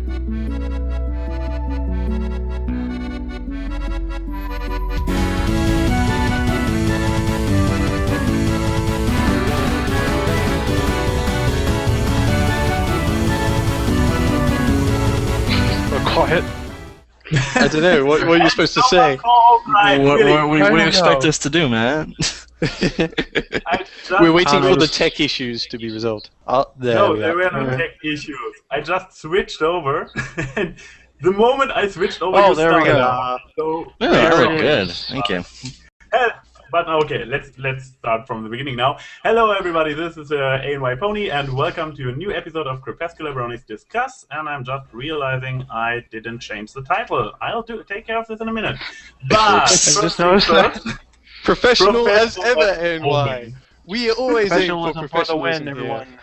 Quiet. I don't know. What are you supposed to say? What do you expect us to do, man? We're waiting for the tech issues to be resolved. There were no tech issues. I just switched over, and the moment I switched over, you there we started. go. So Good. Thank you. But okay, let's start from the beginning now. Hello everybody, this is ANY Pony, and welcome to a new episode of Crepuscular Bronies Discuss. And I'm just realizing I didn't change the title. I'll take care of this in a minute. But I just noticed that. Professional as ever, ANY. We always aim for Professionalism for the professionalism win, here. everyone.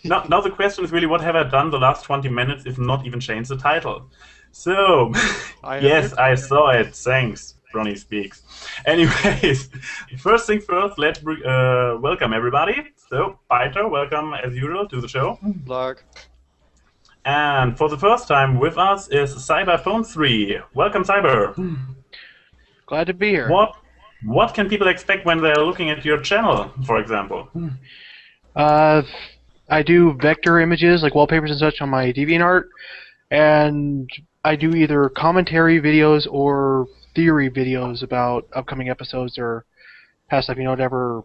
Now the question is really, what have I done the last 20 minutes if not even change the title? So, yes, I saw it. Thanks. Brony speaks. Anyways, first thing first, let's welcome everybody. So, Byter, welcome as usual to the show. Blarg. And for the first time with us is Cyberpnw3. Welcome, Cyber. Glad to be here. What can people expect when they're looking at your channel, for example? I do vector images, like wallpapers and such, on my DeviantArt, and I do either commentary videos or theory videos about upcoming episodes or past stuff, whatever,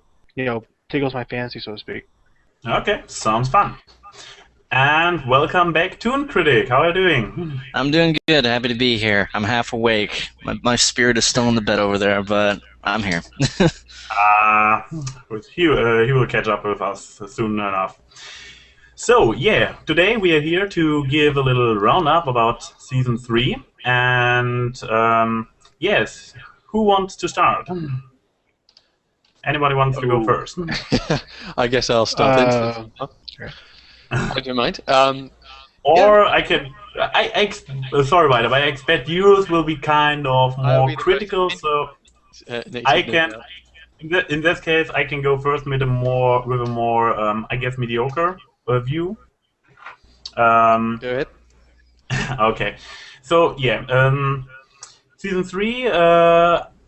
tickles my fancy, so to speak. Okay, sounds fun. And welcome back, Toonkritic. How are you doing? I'm doing good. Happy to be here. I'm half awake. My spirit is still in the bed over there, but I'm here. He will catch up with us soon enough. So, yeah, today we are here to give a little roundup about Season 3. And, yes, who wants to start? Anybody wants to go first? I guess I'll start. I don't mind. Or I can. Sorry, Byter, but I expect yours will be kind of more critical. So I can. In this case, I can go first with a more, I guess, mediocre view. Do it. Okay. So yeah, Season 3.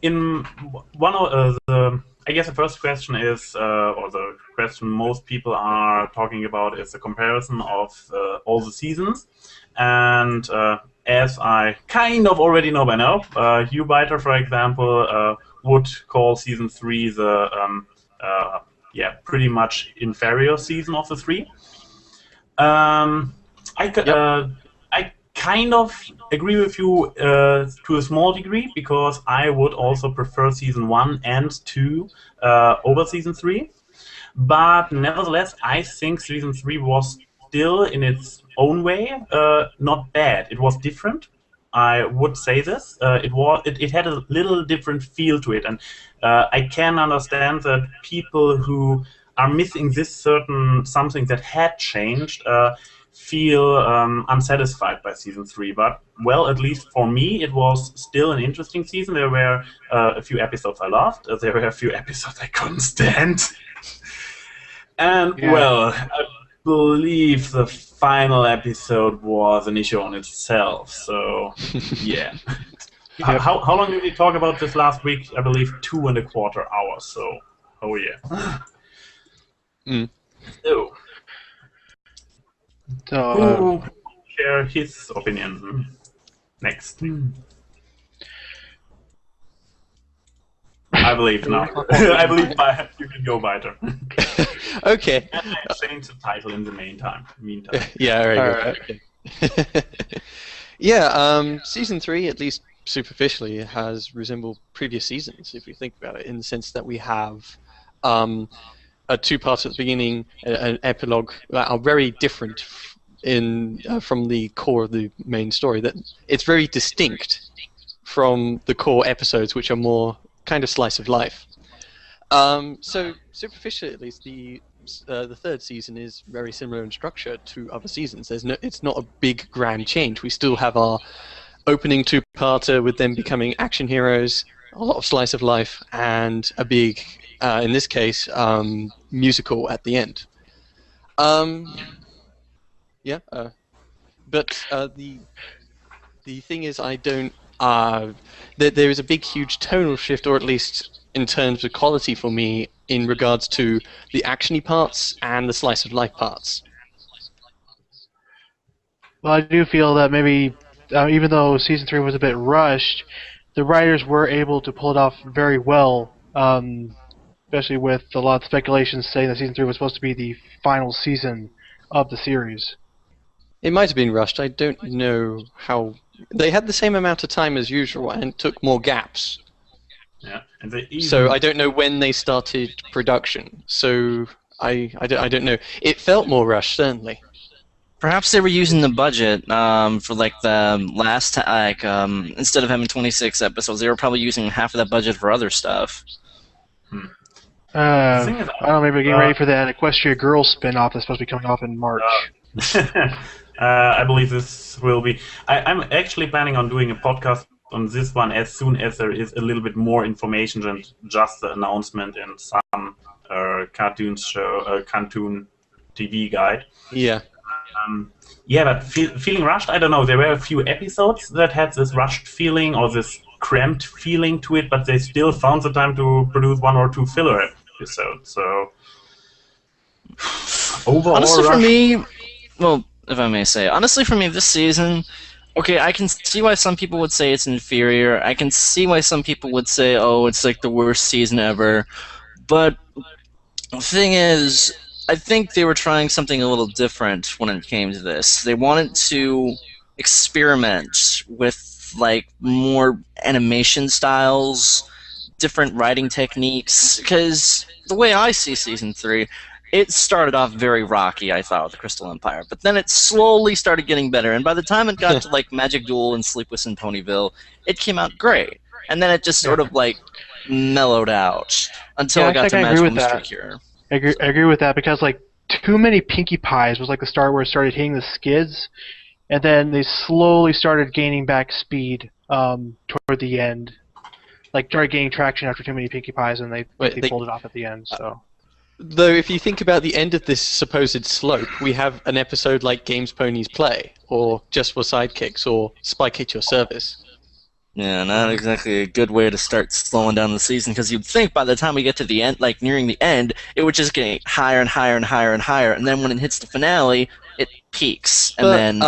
In one of I guess the first question is, or the question most people are talking about, is the comparison of all the seasons. And as I kind of already know by now, you, Byter, for example, would call Season 3 the pretty much inferior season of the three. I kind of agree with you to a small degree, because I would also prefer Season 1 and 2 over Season 3. But nevertheless, I think Season 3 was still, in its own way, not bad. It was different. I would say this. It had a little different feel to it, and I can understand that people who are missing this certain something that had changed feel unsatisfied by Season 3, but, well, at least for me, it was still an interesting season. There were a few episodes I loved, there were a few episodes I couldn't stand, and, well, I believe the final episode was an issue on itself, so, yeah. How long did we talk about this last week? I believe 2.25 hours, so, oh yeah. So, who share his opinion next? I believe now. I believe you can go, Byter. Okay. And I changed the title in the meantime. Yeah, very good. Okay. Yeah, Season 3, at least superficially, has resembled previous seasons, if you think about it, in the sense that we have a two-part at the beginning, an epilogue that are very different from the core of the main story. That it's very distinct from the core episodes, which are more kind of slice of life. So superficially, at least, the third season is very similar in structure to other seasons. It's not a big grand change. We still have our opening two-parter with them becoming action heroes, a lot of slice of life, and a big, in this case, musical at the end. but the thing is, I don't. There is a big, huge tonal shift, or at least in terms of quality for me, in regards to the actiony parts and the slice of life parts. Well, I do feel that maybe, even though Season 3 was a bit rushed, the writers were able to pull it off very well, especially with a lot of speculations saying that Season 3 was supposed to be the final season of the series. It might have been rushed. I don't know how... They had the same amount of time as usual and took more gaps. Yeah, and they even... So I don't know when they started production. So I don't know. It felt more rushed, certainly. Perhaps they were using the budget for like the last instead of having 26 episodes, they were probably using half of that budget for other stuff. I don't know, maybe getting ready for that Equestria Girls spin-off that's supposed to be coming off in March. I believe this will be... I'm actually planning on doing a podcast on this one as soon as there is a little bit more information than just the announcement in some cartoon TV guide. Yeah. Yeah, but feeling rushed, I don't know. There were a few episodes that had this rushed feeling or this cramped feeling to it, but they still found the time to produce 1 or 2 filler episodes. So overall, honestly, for me, well, if I may say, honestly, for me, this season, okay, I can see why some people would say it's inferior. I can see why some people would say, oh, it's like the worst season ever. But the thing is, I think they were trying something a little different when it came to this. They wanted to experiment with like more animation styles, different writing techniques, because the way I see Season 3, it started off very rocky, I thought, with the Crystal Empire, but then it slowly started getting better, and by the time it got to like Magic Duel and Sleepless in Ponyville, it came out great. And then it just sort of like mellowed out until it got to Magical Mystery Cure. I agree with that, because like too many Pinkie Pies was like the start where it started hitting the skids, and then they slowly started gaining back speed toward the end. Like started gaining traction after too many Pinkie Pies, and they pulled it off at the end. So, though, if you think about the end of this supposed slope, we have an episode like Games Ponies Play, or Just for Sidekicks, or Spike at Your Service. Yeah, not exactly a good way to start slowing down the season, because you'd think by the time we get to the end, like nearing the end, it would just get higher and higher and higher and higher, and then when it hits the finale, it peaks, and then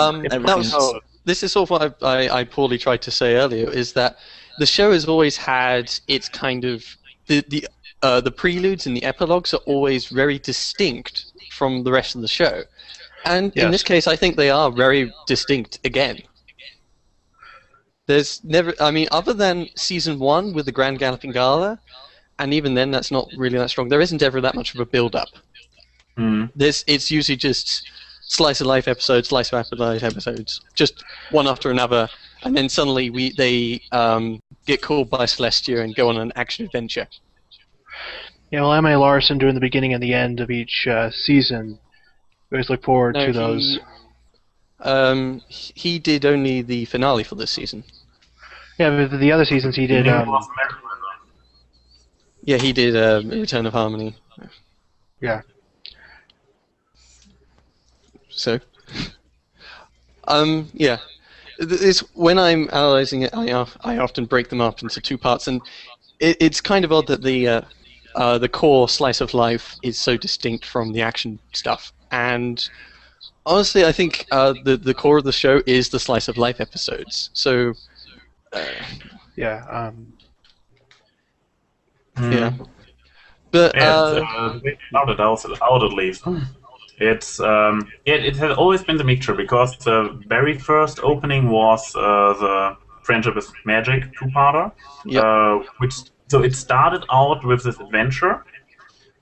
this is sort of what I poorly tried to say earlier, is that the show has always had its kind of the preludes and the epilogues are always very distinct from the rest of the show, and in this case, I think they are very distinct again. There's never, I mean, other than Season 1 with the Grand Galloping Gala, and even then that's not really that strong, there isn't ever that much of a build-up. It's usually just slice of life episodes, just one after another, and then suddenly they get called by Celestia and go on an action adventure. Yeah, well, M.A. Larson doing the beginning and the end of each season. We always look forward to those. He did only the finale for this season. Yeah, but the other seasons he did. Yeah, he did Return of Harmony. Yeah. So, yeah. When I'm analyzing it, I often break them up into 2 parts, and it's kind of odd that the core slice of life is so distinct from the action stuff, and honestly, I think the core of the show is the slice of life episodes. So, yeah. Yeah. But they started out at least. It has always been the mixture, because the very first opening was the Friendship is Magic 2-parter, so it started out with this adventure.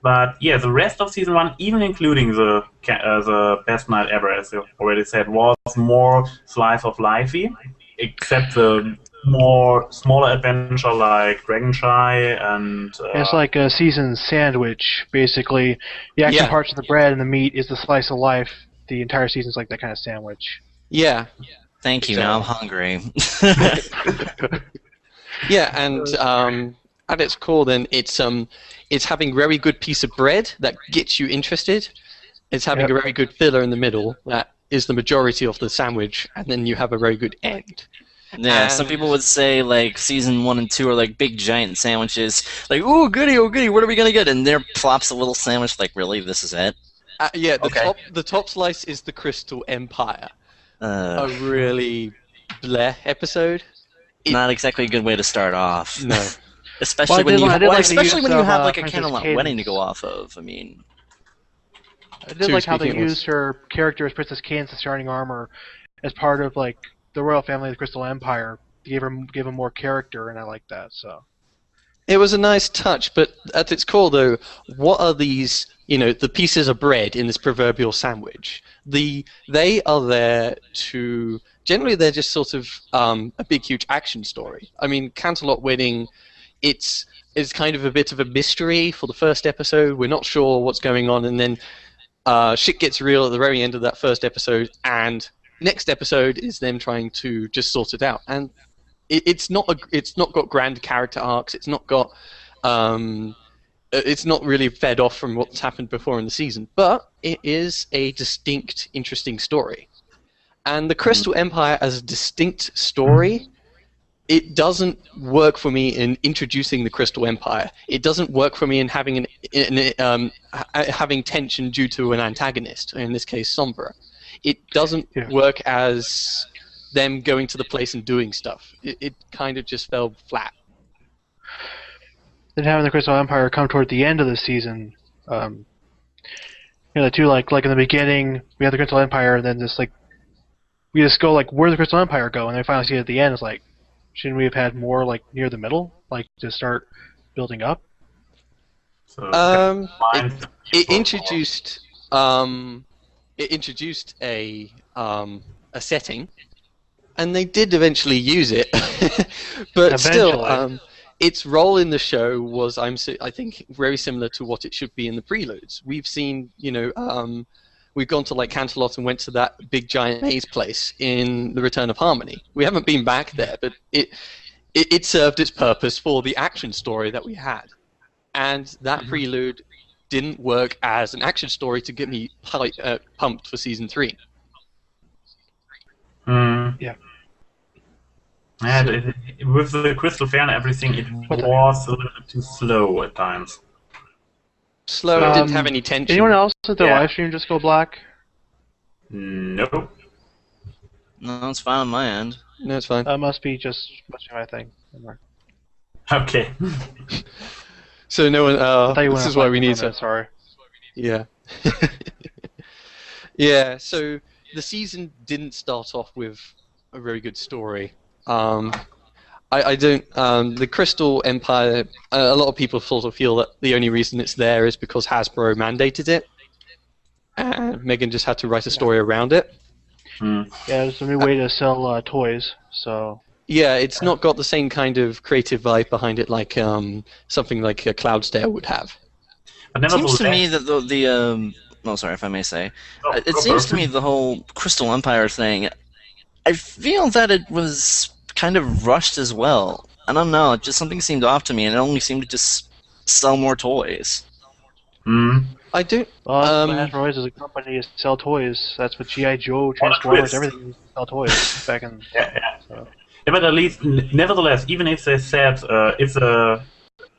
But yeah, the rest of Season 1, even including the Best Night Ever, as you already said, was more slice of lifey, except the more smaller adventure like Dragon Shy and... it's like a season sandwich, basically. The action parts of the bread and the meat is the slice of life. The entire season's like that kind of sandwich. Yeah. Thank you, now I'm hungry. Yeah, and at its core then, it's having a very good piece of bread that gets you interested. It's having a very good filler in the middle that is the majority of the sandwich, and then you have a very good end. Yeah, some people would say like season 1 and 2 are like big giant sandwiches. Like, oh goody, what are we gonna get? And there plops a little sandwich. Like, really, this is it? Yeah, the top slice is the Crystal Empire. A really bleh episode. Not exactly a good way to start off. No, especially when you have like a Candlelight wedding to go off of. I mean, I did like how they used her character as Princess Cadence' Shining Armor as part of like the royal family of the Crystal Empire. They gave him more character, and I like that. So it was a nice touch, but at its core, though, what are these? The pieces of bread in this proverbial sandwich. They are there to. Generally, they're just sort of a big, huge action story. I mean, Canterlot Wedding, it's kind of a bit of a mystery for the first episode. We're not sure what's going on, and then shit gets real at the very end of that first episode, and next episode is them trying to just sort it out. And it's not got grand character arcs. It's not got it's not really fed off from what's happened before in the season, but it is a distinct, interesting story. And the Crystal Empire as a distinct story, it doesn't work for me in introducing the Crystal Empire. It doesn't work for me in having having tension due to an antagonist, in this case Sombra. It doesn't work as them going to the place and doing stuff. It kind of just fell flat. Then having the Crystal Empire come toward the end of the season, the two like in the beginning we had the Crystal Empire, and then we just go like, where'd the Crystal Empire go? And then finally see it at the end. It's like, shouldn't we have had more like near the middle, like to start building up? So it introduced a setting, and they did eventually use it, but still, its role in the show was, I think, very similar to what it should be in the preludes. We've seen, we've gone to like Canterlot and went to that big giant maze place in The Return of Harmony. We haven't been back there, but it served its purpose for the action story that we had, and that prelude didn't work as an action story to get me pumped for season 3. Yeah. And with the Crystal Fair and everything, it was a little bit too slow at times. Slow, it didn't have any tension. Anyone else at the live stream just go black? No. No, it's fine on my end. No, it's fine. Must be my thing. Okay. So no one. This is why we need to. Sorry. Yeah. Yeah. So the season didn't start off with a very good story. I don't. The Crystal Empire. A lot of people sort of feel that the only reason it's there is because Hasbro mandated it, and Megan just had to write a story around it. Yeah, it's a new way to sell toys. So. Yeah, it's not got the same kind of creative vibe behind it like something like a Cloudstare would have. It seems to me that oh, sorry, if I may say, it seems to me the whole Crystal Empire thing, I feel that it was kind of rushed as well. I don't know, just something seemed off to me, and it only seemed to just sell more toys. I don't. Well, Hasbro is a company to sell toys. That's what G.I. Joe, Transformers, everything used to sell toys back in. So. Yeah, but at least, nevertheless, even if they said if the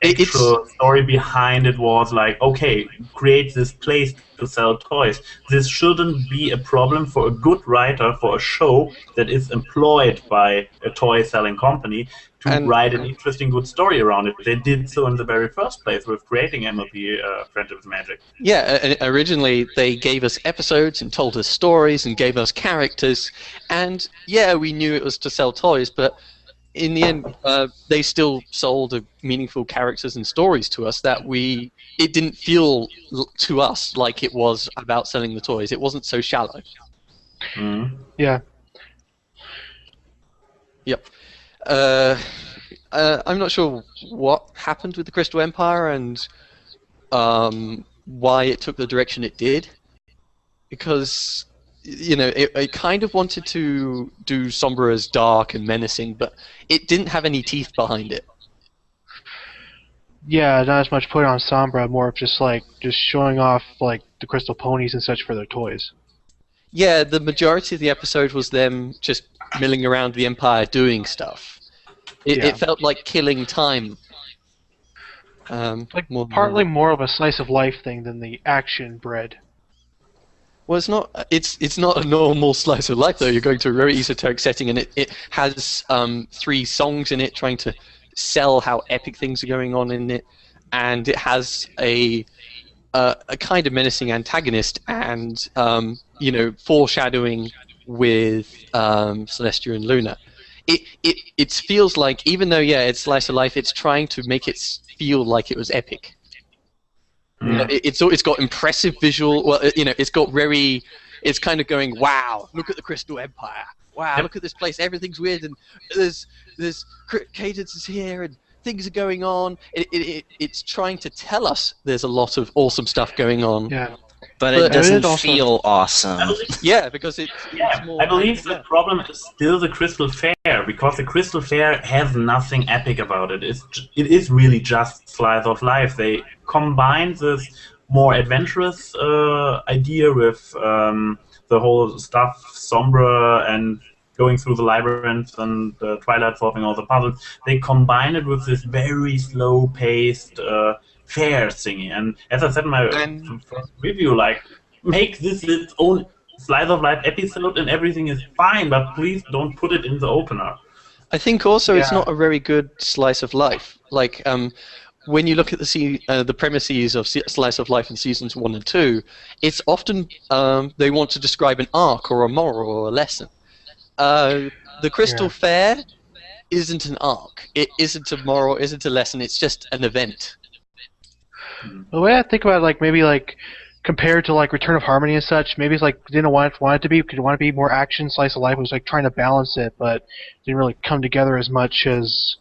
actual story behind it was like, okay, create this place to sell toys, this shouldn't be a problem for a good writer for a show that is employed by a toy-selling company to write an interesting, good story around it. They did so in the very first place with creating MLP Friendship with Magic. Yeah, originally they gave us episodes and told us stories and gave us characters, and yeah, we knew it was to sell toys, but in the end, they still sold meaningful characters and stories to us that it didn't feel to us like it was about selling the toys. It wasn't so shallow. Yeah. Yep. I'm not sure what happened with the Crystal Empire and why it took the direction it did, because it kind of wanted to do Sombra as dark and menacing, but it didn't have any teeth behind it. Yeah, not as much put on Sombra, more of just showing off like the crystal ponies and such for their toys. Yeah, the majority of the episode was them just milling around the Empire doing stuff. It felt like killing time. Like Partly more of a slice of life thing than the action bread. Well, it's not. It's not a normal slice of life though. You're going to a very esoteric setting, and it has 3 songs in it, trying to sell how epic things are going on in it, and it has a kind of menacing antagonist, and foreshadowing with Celestia and Luna. It feels like, even though it's slice of life, it's trying to make it feel like it was epic. It's got impressive visual. Well, it's got very. It's kind of going, wow! Look at the Crystal Empire. Wow! Look at this place. Everything's weird, and there's cadences here, and things are going on. It's trying to tell us there's a lot of awesome stuff going on. Yeah. But it doesn't feel awesome. Because it's more. I believe the problem is still the Crystal Fair, because the Crystal Fair has nothing epic about it. It is really just slice of life. They combine this more adventurous idea with the whole stuff, Sombra, and going through the labyrinth and Twilight solving all the puzzles. They combine it with this very slow-paced fair thingy. And as I said in my first review, make this its own slice of life episode and everything is fine, but please don't put it in the opener. I think also it's not a very good slice of life. When you look at the premises of slice of life in seasons 1 and 2, it's often they want to describe an arc or a moral or a lesson. The Crystal Fair isn't an arc. It isn't a moral. Isn't a lesson. It's just an event. The way I think about it, maybe compared to Return of Harmony and such, maybe it's didn't want it to be. Could want to be more action slice of life. It was trying to balance it, but didn't really come together as much as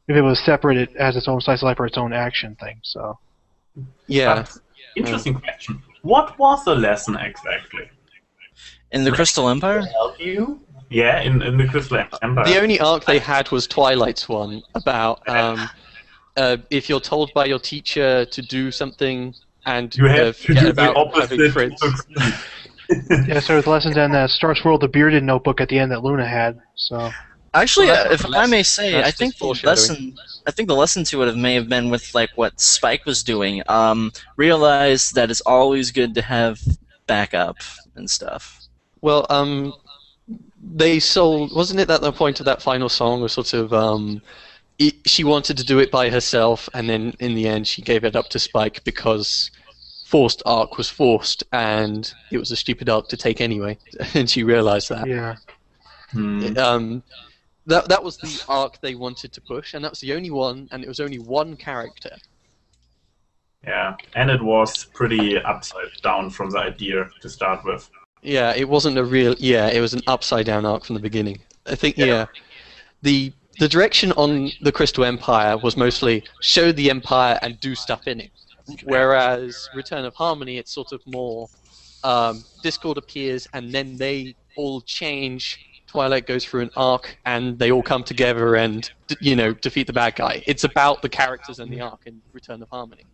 if it was separate as its own slice of life or its own action thing. So. Yeah. Interesting question. What was the lesson exactly? In the Crystal Empire? Help you? Yeah, in the Crystal Empire. The only arc they had was Twilight's one about if you're told by your teacher to do something and you have to do the opposite. Yeah, so the lessons in Star Swirl, the bearded notebook at the end that Luna had. So. Actually, if I may say, I think the lesson to it may have been with what Spike was doing. Realize that it's always good to have backup and stuff. Well, they sold. Wasn't it that the point of that final song was sort of she wanted to do it by herself, and then in the end she gave it up to Spike because forced arc was forced, and it was a stupid arc to take anyway, and she realized that. Yeah. That was the arc they wanted to push, and that was the only one, and it was only one character. Yeah, and it was pretty upside down from the idea to start with. Yeah, it wasn't a real. Yeah, it was an upside down arc from the beginning. I think. The direction on the Crystal Empire was mostly show the Empire and do stuff in it, whereas Return of Harmony, it's sort of more Discord appears and then they all change. Twilight goes through an arc and they all come together and defeat the bad guy. It's about the characters and the arc in Return of Harmony.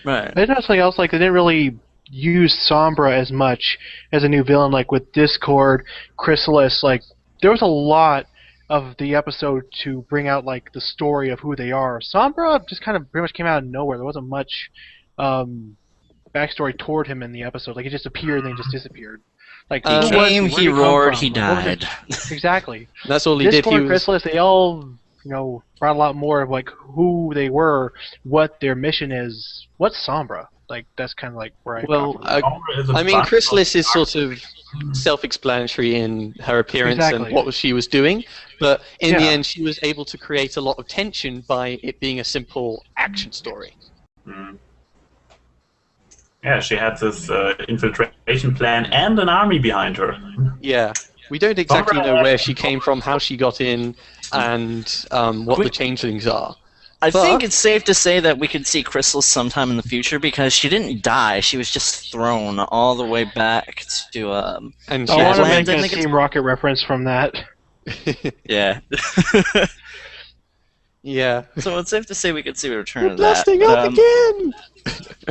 Right. There's something else they didn't really use Sombra as much as a new villain, with Discord, Chrysalis. There was a lot of the episode to bring out the story of who they are. Sombra just kind of pretty much came out of nowhere. There wasn't much backstory toward him in the episode. He just appeared and then just disappeared. He came, he roared, he died. Exactly. That's all he did. Discord and Chrysalis, they all brought a lot more of who they were, what their mission is. What's Sombra? That's kind of where I. Chrysalis is sort of self-explanatory in her appearance and what she was doing, but in the end, she was able to create a lot of tension by it being a simple action story. Mm. Yeah, she had this infiltration plan and an army behind her. Yeah, we don't exactly know where she came from, how she got in, and what the changelings are. I think it's safe to say that we could see Chrysalis sometime in the future because she didn't die. She was just thrown all the way back to. And I want to make a Team Rocket reference from that. Yeah. Yeah. So it's safe to say we could see a return We're of that. blasting up again!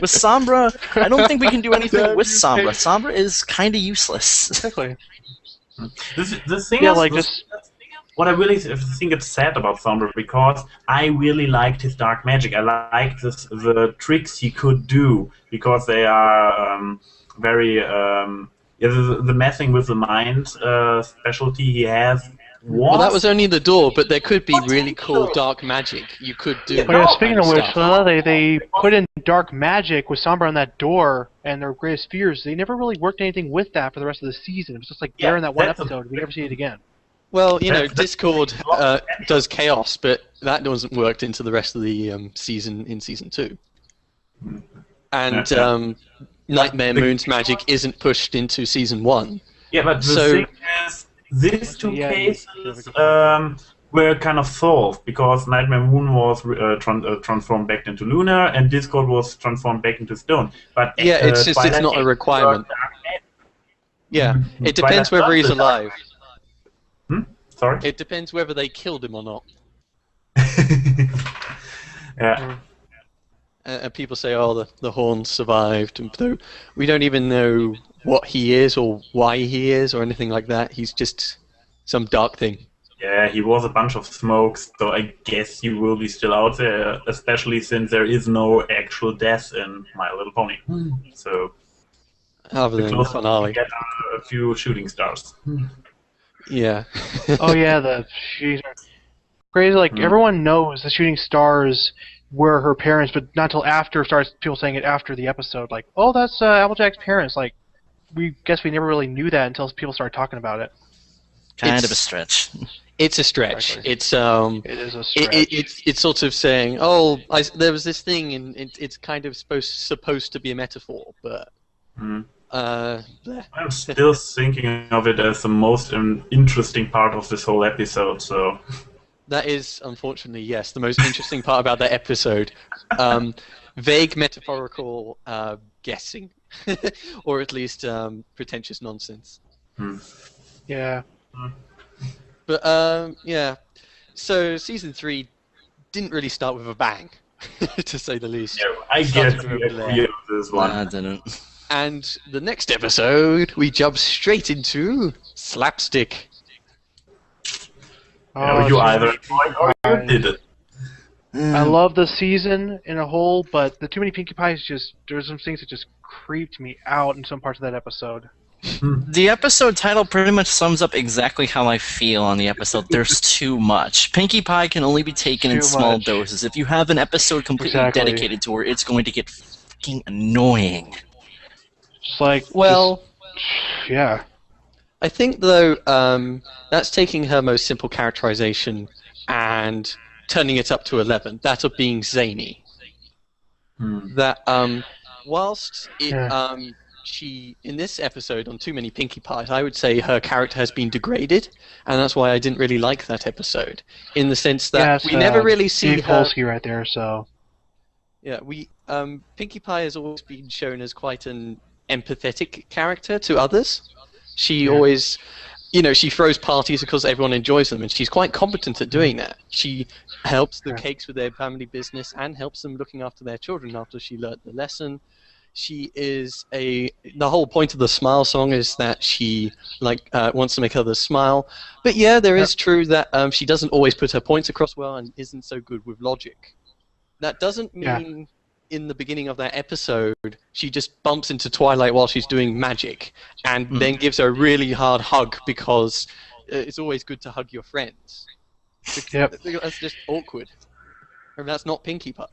With Sombra, I don't think we can do anything with Sombra. Sombra is kind of useless. Exactly. The thing Yeah, is, like just what I really think it's sad about Sombra, because I really liked his dark magic. I liked the tricks he could do, because they are very the messing with the mind specialty he has. Well, that was only the door, but there could be really cool dark magic you could do. But speaking of which, they put in dark magic with Sombra on that door and their greatest fears. They never really worked anything with that for the rest of the season. It was just like there in that one episode. We never see it again. Well, you know, Discord does chaos, but that wasn't worked into the rest of the season in season 2. And Nightmare Moon's magic isn't pushed into season 1. Yeah, but the thing is, these two cases were kind of solved, because Nightmare Moon was transformed back into Lunar, and Discord was transformed back into Stone. But yeah, it's just it's not a requirement. Yeah, it depends whether he's alive. Sorry? It depends whether they killed him or not. Yeah. And people say, oh, the Horns survived, and though we don't even know what he is or why he is or anything like that. He's just some dark thing. Yeah, he was a bunch of smoke, so I guess he will be still out there, especially since there is no actual death in My Little Pony. So, other than the finale, get a few shooting stars. Yeah. Oh yeah, the shooting stars. Crazy. Like everyone knows the shooting stars were her parents, but not until after starts people saying it after the episode. Like, oh, that's Applejack's parents. Like, we never really knew that until people started talking about it. Kind of a stretch. It's a stretch. Exactly. It's It is a stretch. it's sort of saying, oh, there was this thing, and it's kind of supposed to be a metaphor, but. I'm still thinking of it as the most interesting part of this whole episode. So. That is, unfortunately, yes, the most interesting part about that episode. Vague metaphorical guessing, or at least pretentious nonsense. Yeah. But yeah, so season 3 didn't really start with a bang, to say the least. Yeah, I guess we agree on this one. I didn't. And the next episode, we jump straight into slapstick. Oh, you either enjoyed or you didn't. I love the season in a whole, but the Too Many Pinkie Pies there's some things that just creeped me out in some parts of that episode. The episode title pretty much sums up exactly how I feel on the episode. There's too much. Pinkie Pie can only be taken in small doses. If you have an episode completely dedicated to her, it's going to get fucking annoying. Just like, yeah. I think, though, that's taking her most simple characterization and turning it up to 11. That of being zany. That, whilst she, in this episode on Too Many Pinkie Pies, I would say her character has been degraded, and that's why I didn't really like that episode. In the sense that we never really see Dave her... Polsky right there, so... Yeah, Pinkie Pie has always been shown as quite an empathetic character to others. She always, she throws parties because everyone enjoys them, and she's quite competent at doing that. She helps the Cakes with their family business and helps them looking after their children after she learnt the lesson. She is the whole point of the Smile song is that she wants to make others smile. But yeah, there is true that she doesn't always put her points across well and isn't so good with logic. That doesn't mean in the beginning of that episode she just bumps into Twilight while she's doing magic and then gives her a really hard hug because it's always good to hug your friends. That's just awkward. I mean, that's not Pinkie Pie.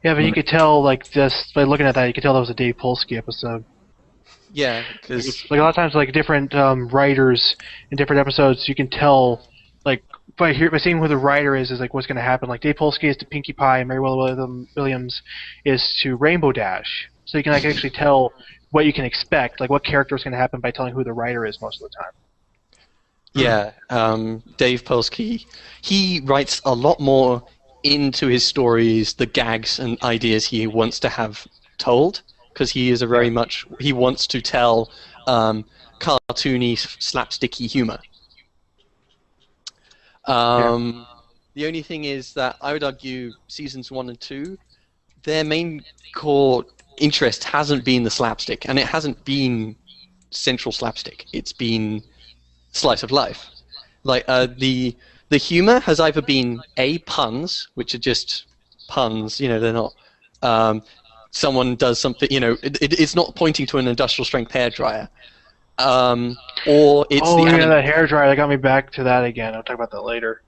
Yeah, but you could tell, just by looking at that, you could tell that was a Dave Polsky episode. Yeah, because... a lot of times, different writers in different episodes, you can tell, by seeing who the writer is what's going to happen. Like, Dave Polsky is to Pinkie Pie, and Mary Williams is to Rainbow Dash. So you can actually tell what you can expect, what character is going to happen by telling who the writer is most of the time. Yeah, Dave Polsky, he writes a lot more into his stories, the gags and ideas he wants to have told, because he is he wants to tell cartoony, slapsticky humor. The only thing is that I would argue seasons 1 and 2, their main core interest hasn't been the slapstick, and it hasn't been central slapstick. It's been slice of life. Like the humor has either been puns, which are just puns. They're not. Someone does something. It's not pointing to an industrial strength hairdryer. Or it's that hairdryer. That got me back to that again. I'll talk about that later.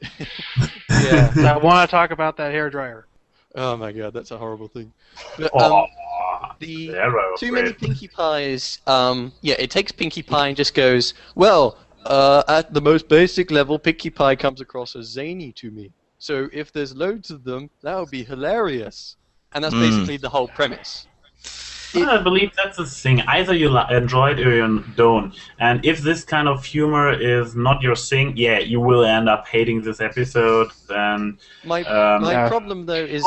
Yeah. I want to talk about that hairdryer. Oh my god, that's a horrible thing. But, the too many Pinkie Pies. It takes Pinkie Pie and just goes, well, at the most basic level, Pinkie Pie comes across as zany to me. So if there's loads of them, that would be hilarious. And that's basically the whole premise. I believe that's the thing. Either you enjoy it or you don't. And if this kind of humor is not your thing, you will end up hating this episode. Then my problem though is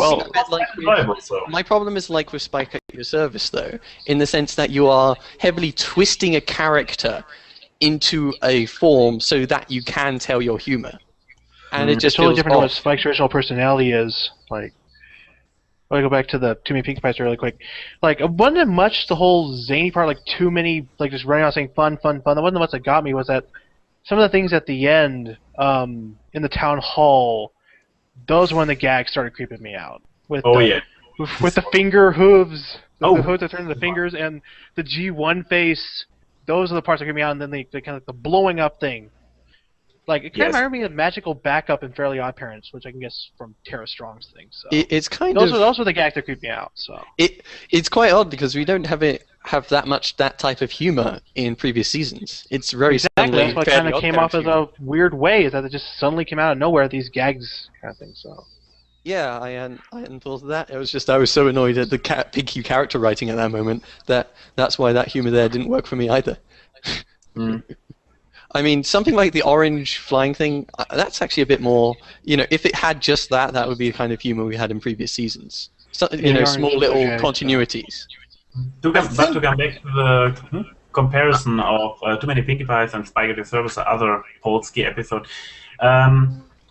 my problem is like with Spike at Your Service though, in the sense that you are heavily twisting a character into a form so that you can tell your humor, and it just totally feels different than what off. Spike's original personality is. Like, I go back to the too many Pinkie Pies really quick. Like, it wasn't much the whole zany part, like too many, like just running out saying fun, fun, fun. That wasn't much that got me. Was that some of the things at the end, in the town hall, those when the gags started creeping me out. With the finger hooves, the hooves that turn into fingers, and the G1 face. Those are the parts that creep me out, and then the kind of the blowing up thing. Like, it kind of reminded me of Magical Backup in Fairly Odd Parents, which I can guess from Tara Strong's thing. So it's kind those of those are the gags that creep me out. So it's quite odd because we don't have that much that type of humor in previous seasons. It's very suddenly. That's what kind of came off as a weird way, is that it just suddenly came out of nowhere. These gags kind of thing. So yeah, I hadn't thought of that. It was just I was so annoyed at the Pinkie character writing at that moment that's why that humor there didn't work for me either. I mean, something like the orange flying thing, that's actually a bit more, if it had just that would be the kind of humor we had in previous seasons. So, small little continuities. To come back to the comparison of Too Many Pinkie Pies and Spike at Your Service, the other Polsky episode,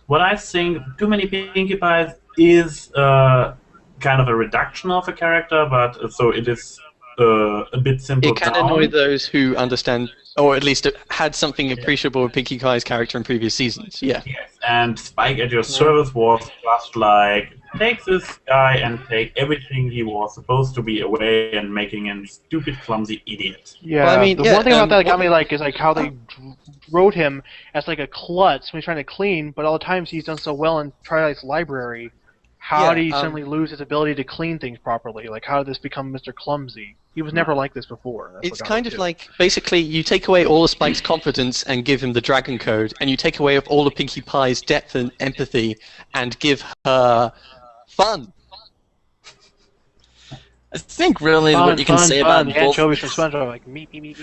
what I think Too Many Pinkie Pies is kind of a reduction of a character, but so it is a bit simple. It can annoy those who understand, or at least had something appreciable with Pinkie Pie's character in previous seasons. Yeah. Yes, and Spike at Your Service was just like, take this guy and take everything he was supposed to be away and making him stupid, clumsy idiot. Yeah, well, I mean, the one thing about that got me is how they wrote him as like a klutz when he's trying to clean, but all the times he's done so well in Twilight's library. How did he suddenly lose his ability to clean things properly? Like, how did this become Mr. Clumsy? He was never like this before. It's kind of like, basically, you take away all of Spike's confidence and give him the Dragon Code, and you take away all of Pinkie Pie's depth and empathy and give her fun. I think really what you can say about both... Anchovies from SpongeBob, like, meat.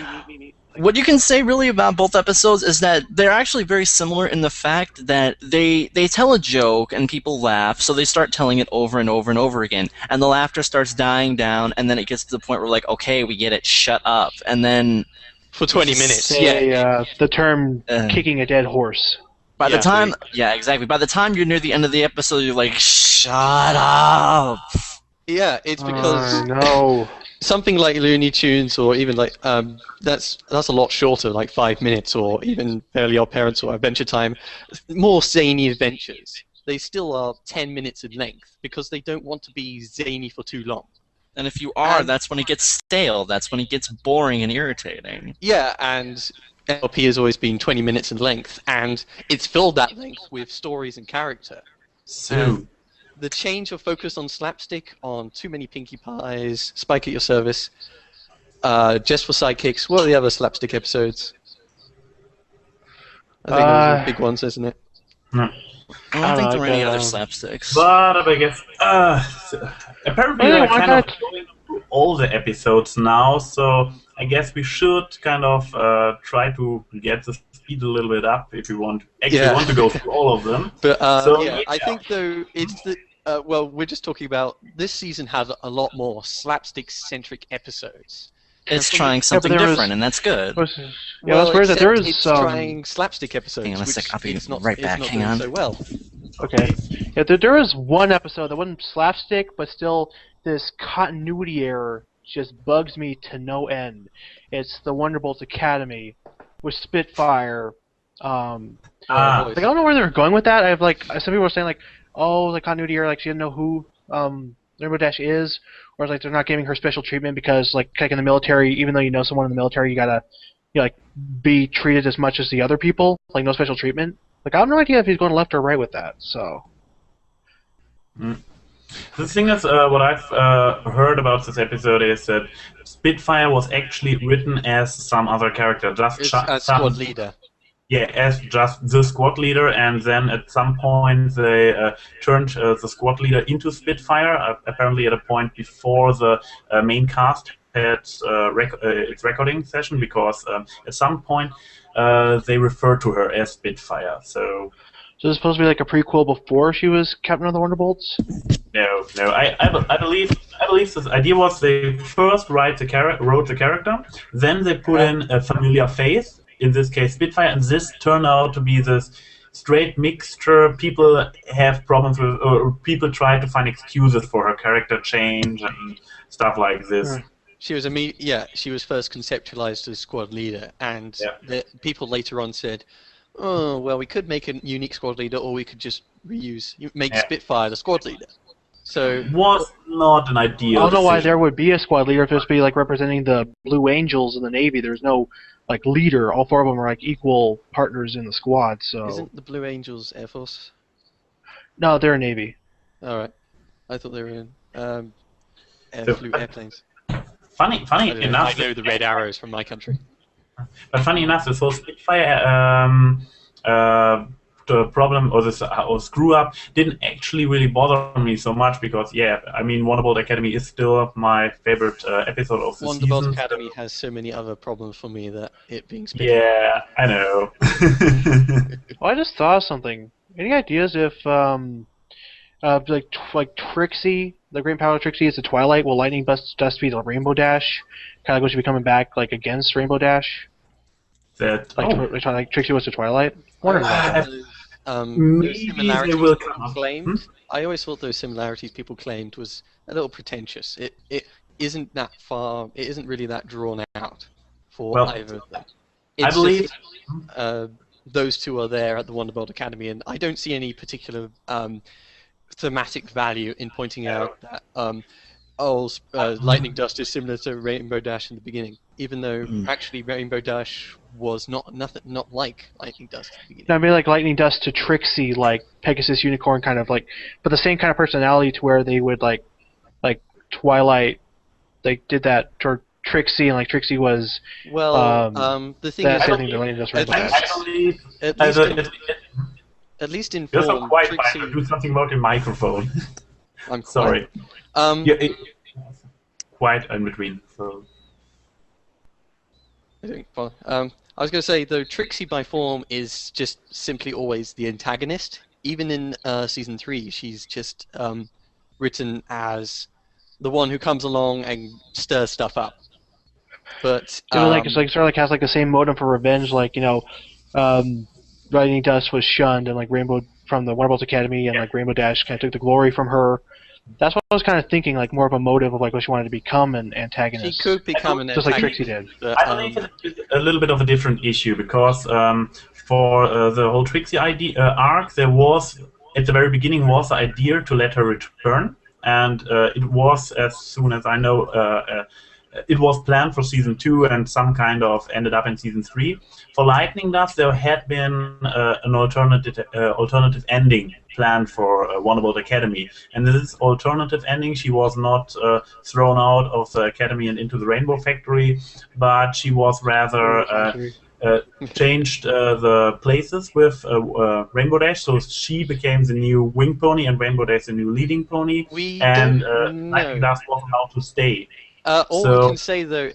What you can say really about both episodes is that they're actually very similar in the fact that they tell a joke and people laugh, so they start telling it over and over and over again, and the laughter starts dying down, and then it gets to the point where like, okay, we get it, shut up, and then for 20 minutes, the term kicking a dead horse. By the time, exactly. By the time you're near the end of the episode, you're like, shut up. Yeah, it's because something like Looney Tunes, or even like that's a lot shorter, like 5 minutes, or even Fairly Odd Parents or Adventure Time, more zany adventures. They still are 10 minutes in length because they don't want to be zany for too long. And if you are, that's when it gets stale. That's when it gets boring and irritating. Yeah, and LP has always been 20 minutes in length, and it's filled that length with stories and character. So. The change of focus on slapstick, on Too Many Pinkie Pies, Spike at Your Service, Just for Sidekicks. What are the other slapstick episodes? I think those are the big ones, isn't it? I don't think there are any other slapsticks. But I guess apparently they're kind of going through all the episodes now, so I guess we should kind of try to get the speed a little bit up if we want to go through all of them. But I think though it's the well, we're just talking about this season has a lot more slapstick-centric episodes. It's trying something different, and that's good. It's trying slapstick episodes. Hang on a sec, I'll be right back. Hang on. So well. Okay. Yeah, there was one episode that wasn't slapstick, but still this continuity error just bugs me to no end. It's the Wonderbolts Academy with Spitfire. Like, I don't know where they're going with that. I have like some people are saying like, oh, the continuity error, like she didn't know who Rainbow Dash is, or like they're not giving her special treatment because like in the military, even though you know someone in the military, you gotta like be treated as much as the other people, like no special treatment. Like I have no idea if he's going left or right with that. So. The thing is, what I've heard about this episode is that Spitfire was actually written as some other character, just as squad leader. Yeah, as just the squad leader, and then at some point they turned the squad leader into Spitfire, apparently at a point before the main cast had its recording session, because at some point they referred to her as Spitfire. So it's supposed to be like a prequel before she was Captain of the Wonderbolts? No. I believe the idea was they first wrote the character, then they put in a familiar face, in this case Spitfire, and this turned out to be this straight mixture. People have problems with, or people try to find excuses for her character change and stuff like this. She was she was first conceptualized as squad leader, and the people later on said, oh, well, we could make a unique squad leader, or we could just make Spitfire the squad leader. So was not an ideal. I don't know why there would be a squad leader if it was be like representing the Blue Angels in the Navy. There's no like leader. All four of them are like equal partners in the squad. So isn't the Blue Angels Air Force? No, they're Navy. All right, I thought they were in airplanes. Funny enough, I know the Red Arrows from my country. But funny enough, this whole Spitfire the problem or this screw up didn't actually really bother me so much, because Wonderbolt Academy is still my favorite episode of the season. Wonderbolt Academy has so many other problems for me that it being Spitfire. Yeah, I know. Well, I just thought of something. Any ideas if like Trixie, the Great Power of Trixie is the Twilight, will Lightning Dust be the Rainbow Dash? Kind of going to be coming back like against Rainbow Dash. Like Trixie was the Twilight. Wondering about that. Maybe similarities will come claimed. I always thought those similarities people claimed was a little pretentious. It isn't that far. It isn't really that drawn out for either of them. It's I believe those two are there at the Wonderbolt Academy, and I don't see any particular thematic value in pointing out that Lightning Dust is similar to Rainbow Dash in the beginning, even though actually Rainbow Dash was not like Lightning Dust at the beginning. I mean, like Lightning Dust to Trixie, like Pegasus Unicorn, kind of like, but the same kind of personality to where they would like Twilight, they did that to Trixie, and like Trixie was. Well, the thing is, at least in form, you're so quiet, Trixie... do something about your microphone. I'm sorry. Quiet in between. So. I was going to say, though, Trixie by form is just simply always the antagonist. Even in Season 3, she's just written as the one who comes along and stirs stuff up. But it's sort of like has like the same motive for revenge, like Lightning Dust was shunned, and like Rainbow from the Wonderbolt Academy, and like Rainbow Dash kind of took the glory from her. That's what I was kind of thinking, like more of a motive of like what she wanted to become an antagonist. She could become an antagonist, just like Trixie did. I believe it's a little bit of a different issue, because for the whole Trixie arc, there was at the very beginning was the idea to let her return, and it was, as soon as I know, it was planned for Season 2 and some kind of ended up in Season 3. For Lightning Dust, there had been an alternative ending planned for Wonderbolt Academy. And this alternative ending, she was not thrown out of the Academy and into the Rainbow Factory, but she was rather changed the places with Rainbow Dash, so she became the new wing pony and Rainbow Dash the new leading pony, Lightning Dust was allowed to stay. All we can say, though,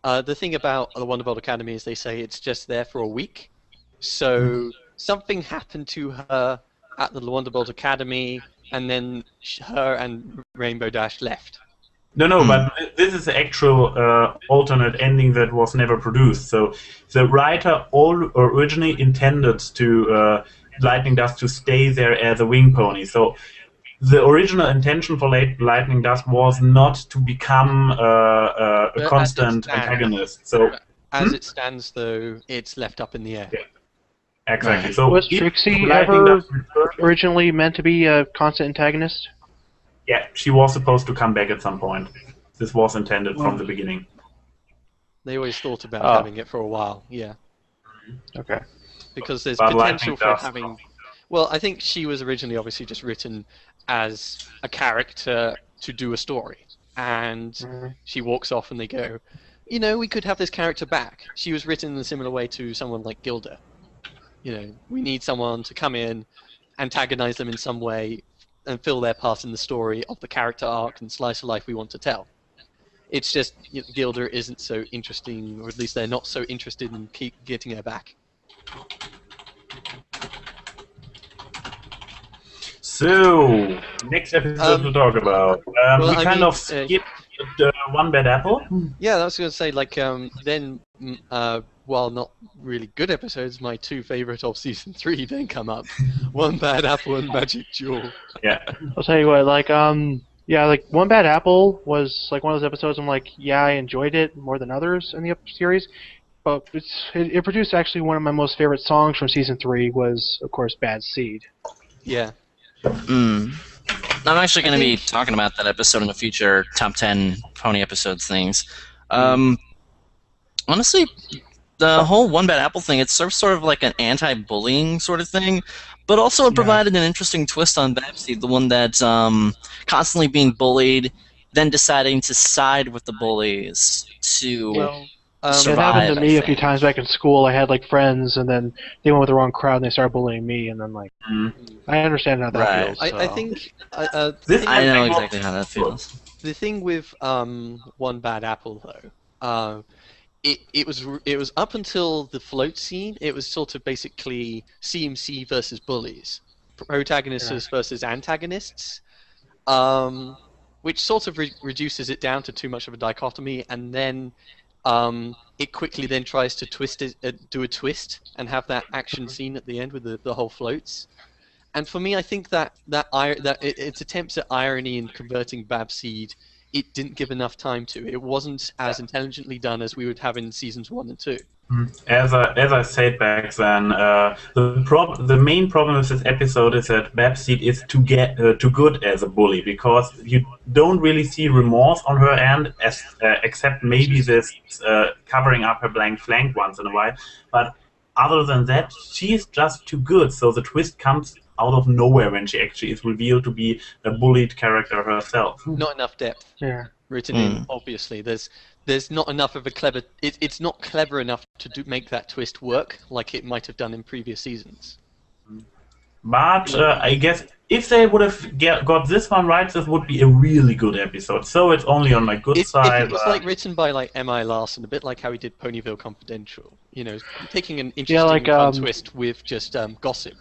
the thing about the Wonderbolt Academy is they say it's just there for a week. So something happened to her at the Wonderbolt Academy, and then her and Rainbow Dash left. No, but this is the actual alternate ending that was never produced. So the writer originally intended to Lightning Dust to stay there as a wing pony. So the original intention for Lightning Dust was not to become a constant antagonist. So as it stands, though, it's left up in the air. Yeah. Exactly. Right. So Was Trixie ever originally meant to be a constant antagonist? Yeah, she was supposed to come back at some point. This was intended from the beginning. They always thought about having it for a while, yeah. Okay. Because there's But potential for Lightning Dust- having... Well, I think she was originally obviously just written as a character to do a story. And she walks off and they go, you know, we could have this character back. She was written in a similar way to someone like Gilda. You know, we need someone to come in, antagonize them in some way, and fill their part in the story of the character arc and slice of life we want to tell. It's just Gilda isn't so interesting, or at least they're not so interested in getting her back. So, next episode to talk about. well, we kind of skipped One Bad Apple. Yeah, I was going to say, like, then, while not really good episodes, my two favorite of Season 3 then come up. One Bad Apple and Magic Jewel. Yeah. I'll tell you what, like, yeah, like, One Bad Apple was, like, one of those episodes I'm like, yeah, I enjoyed it more than others in the series, but it produced actually one of my most favorite songs from Season 3 was, of course, Bad Seed. Yeah. I'm actually going to be talking about that episode in the future top 10 pony episodes things. Honestly, the whole One Bad Apple thing, it's sort of like an anti-bullying sort of thing, but also it provided an interesting twist on Babsy, the one that's constantly being bullied, then deciding to side with the bullies to survive. It happened to me I a few think. times back in school. I had, like, friends, and then they went with the wrong crowd, and they started bullying me, and then, like, I understand how that Right. feels. So. I think... I know exactly how that feels. The thing with One Bad Apple, though, it was up until the float scene. It was sort of basically CMC versus bullies, protagonists versus antagonists, which sort of reduces it down to too much of a dichotomy, and then it quickly then tries to do a twist and have that action scene at the end with the whole floats. And for me, I think that its attempts at irony in converting Babseed, it didn't give enough time to. It wasn't as intelligently done as we would have in seasons 1 and 2. As I said back then, the main problem with this episode is that Babseed is too good as a bully, because you don't really see remorse on her end, except maybe this covering up her blank flank once in a while. But other than that, she is just too good. So the twist comes out of nowhere when she actually is revealed to be a bullied character herself. Not enough depth written in. Obviously, there's not enough of a clever. It's not clever enough to make that twist work like it might have done in previous seasons. But I guess if they would have got this one right, this would be a really good episode. So it's only on my good side. If it was like written by like M.I. Larson, a bit like how he did Ponyville Confidential. You know, taking an interesting fun twist with just gossip.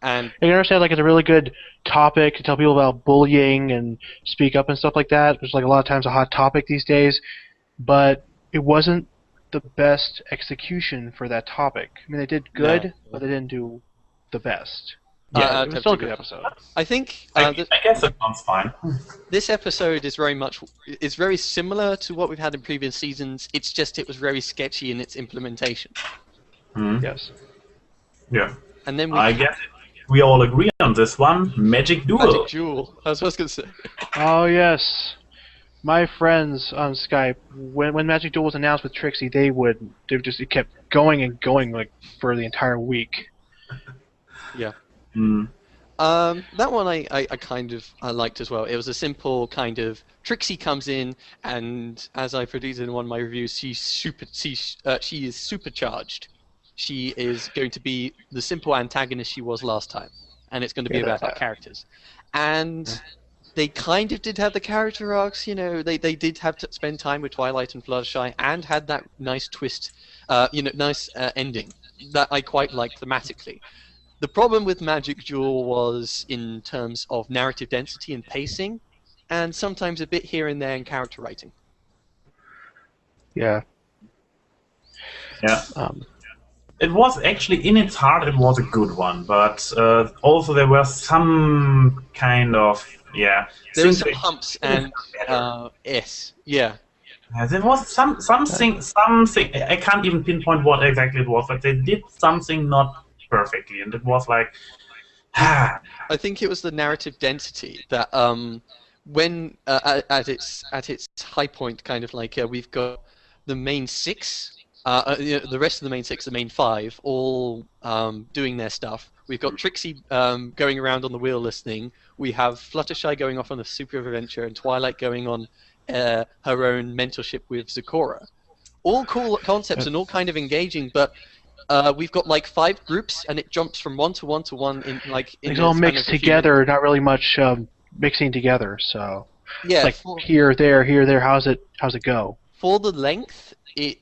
And I can understand, like, it's a really good topic to tell people about bullying and speak up and stuff like that. There's, like, a lot of times a hot topic these days, but it wasn't the best execution for that topic. I mean, they did good, but they didn't do the best. Yeah, it was still a good episode. I think I guess it sounds fine. This episode is very similar to what we've had in previous seasons. It's just it was very sketchy in its implementation. Yes. Yeah. And then I guess we all agree on this one. Magic Duel. Magic Jewel. That's what I was going to say. Oh yes, my friends on Skype, when Magic Duel was announced with Trixie, it kept going and going, like, for the entire week. Yeah. That one I kind of liked as well. It was a simple kind of Trixie comes in, and as I predicted in one of my reviews, she is supercharged. She is going to be the simple antagonist she was last time, and it's going to be about her characters. And they kind of did have the character arcs, you know. They did have to spend time with Twilight and Fluttershy, and had that nice twist, nice ending that I quite liked thematically. The problem with Magic Jewel was in terms of narrative density and pacing, and sometimes a bit here and there in character writing. Yeah. Yeah. it was actually, in its heart, it was a good one, but also there were some kind of, yeah... There were some humps and S, yeah. There was something, I can't even pinpoint what exactly it was, but they did something not perfectly, and it was like... I think it was the narrative density that when at its high point, kind of like we've got the main six, the rest of the main six, the main five, all doing their stuff. We've got Trixie going around on the wheel listening. We have Fluttershy going off on a super adventure, and Twilight going on her own mentorship with Zecora. All cool concepts and all kind of engaging, but we've got like 5 groups, and it jumps from one to one to one in like. It's all mixed together, not really much mixing together. So yeah, it's like here, there. How's it go? For the length, it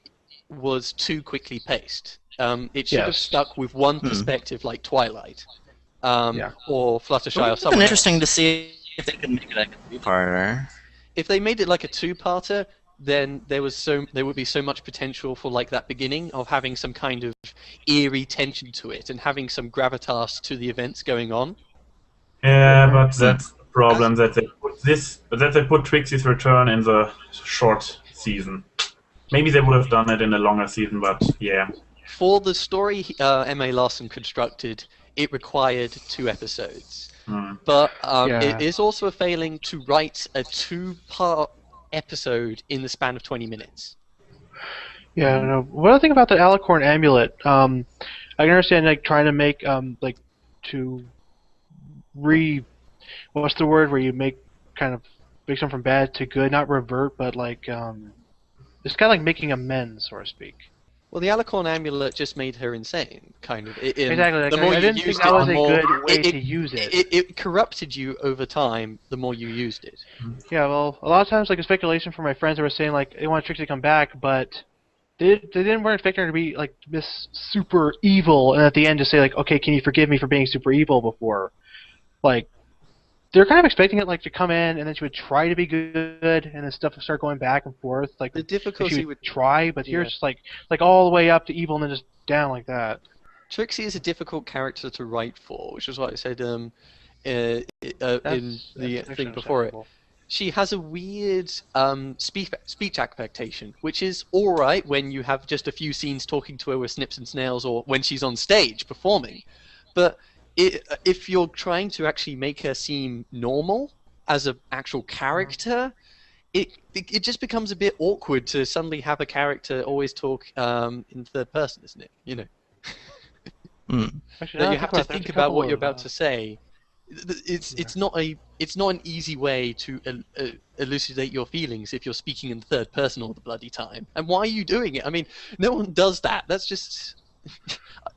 was too quickly paced. It should have stuck with one perspective, like Twilight, or Fluttershy, or something. It's interesting to see if they could make it like a 2-parter. If they made it like a 2-parter, then there would be so much potential for like that beginning of having some kind of eerie tension to it and having some gravitas to the events going on. Yeah, but that's the problem that they put Trixie's return in the short season. Maybe they would have done it in a longer season, but yeah. For the story M.A. Larson constructed, it required 2 episodes. But it is also a failing to write a 2-part episode in the span of 20 minutes. Yeah, I don't know. What I think about the Alicorn Amulet, I can understand like trying to make what's the word where you make something from bad to good, not revert, but like it's kind of like making amends, so to speak. Well, the Alicorn Amulet just made her insane, kind of. Exactly. Like, the more I you didn't used think that it, was the a more good way to use it. It corrupted you over time the more you used it. Yeah, well, a lot of times, like, a speculation from my friends that were saying, like, they want Trixie to come back, but they weren't expecting her to be, like, this super evil, and at the end just say, like, okay, can you forgive me for being super evil before? Like, they're kind of expecting it, like, to come in, and then she would try to be good, and then stuff would start going back and forth. Like, the difficulty she would try, but here's just, like all the way up to evil and then just down like that. Trixie is a difficult character to write for, which is what I said in the thing before it. She has a weird speech affectation, which is alright when you have just a few scenes talking to her with snips and snails, or when she's on stage performing. But if you're trying to actually make her seem normal as an actual character, it just becomes a bit awkward to suddenly have a character always talk in third person, isn't it? You know, Actually, that you have to think about what you're about to say. It's not an easy way to elucidate your feelings if you're speaking in third person all the bloody time. And why are you doing it? I mean, no one does that. That's just.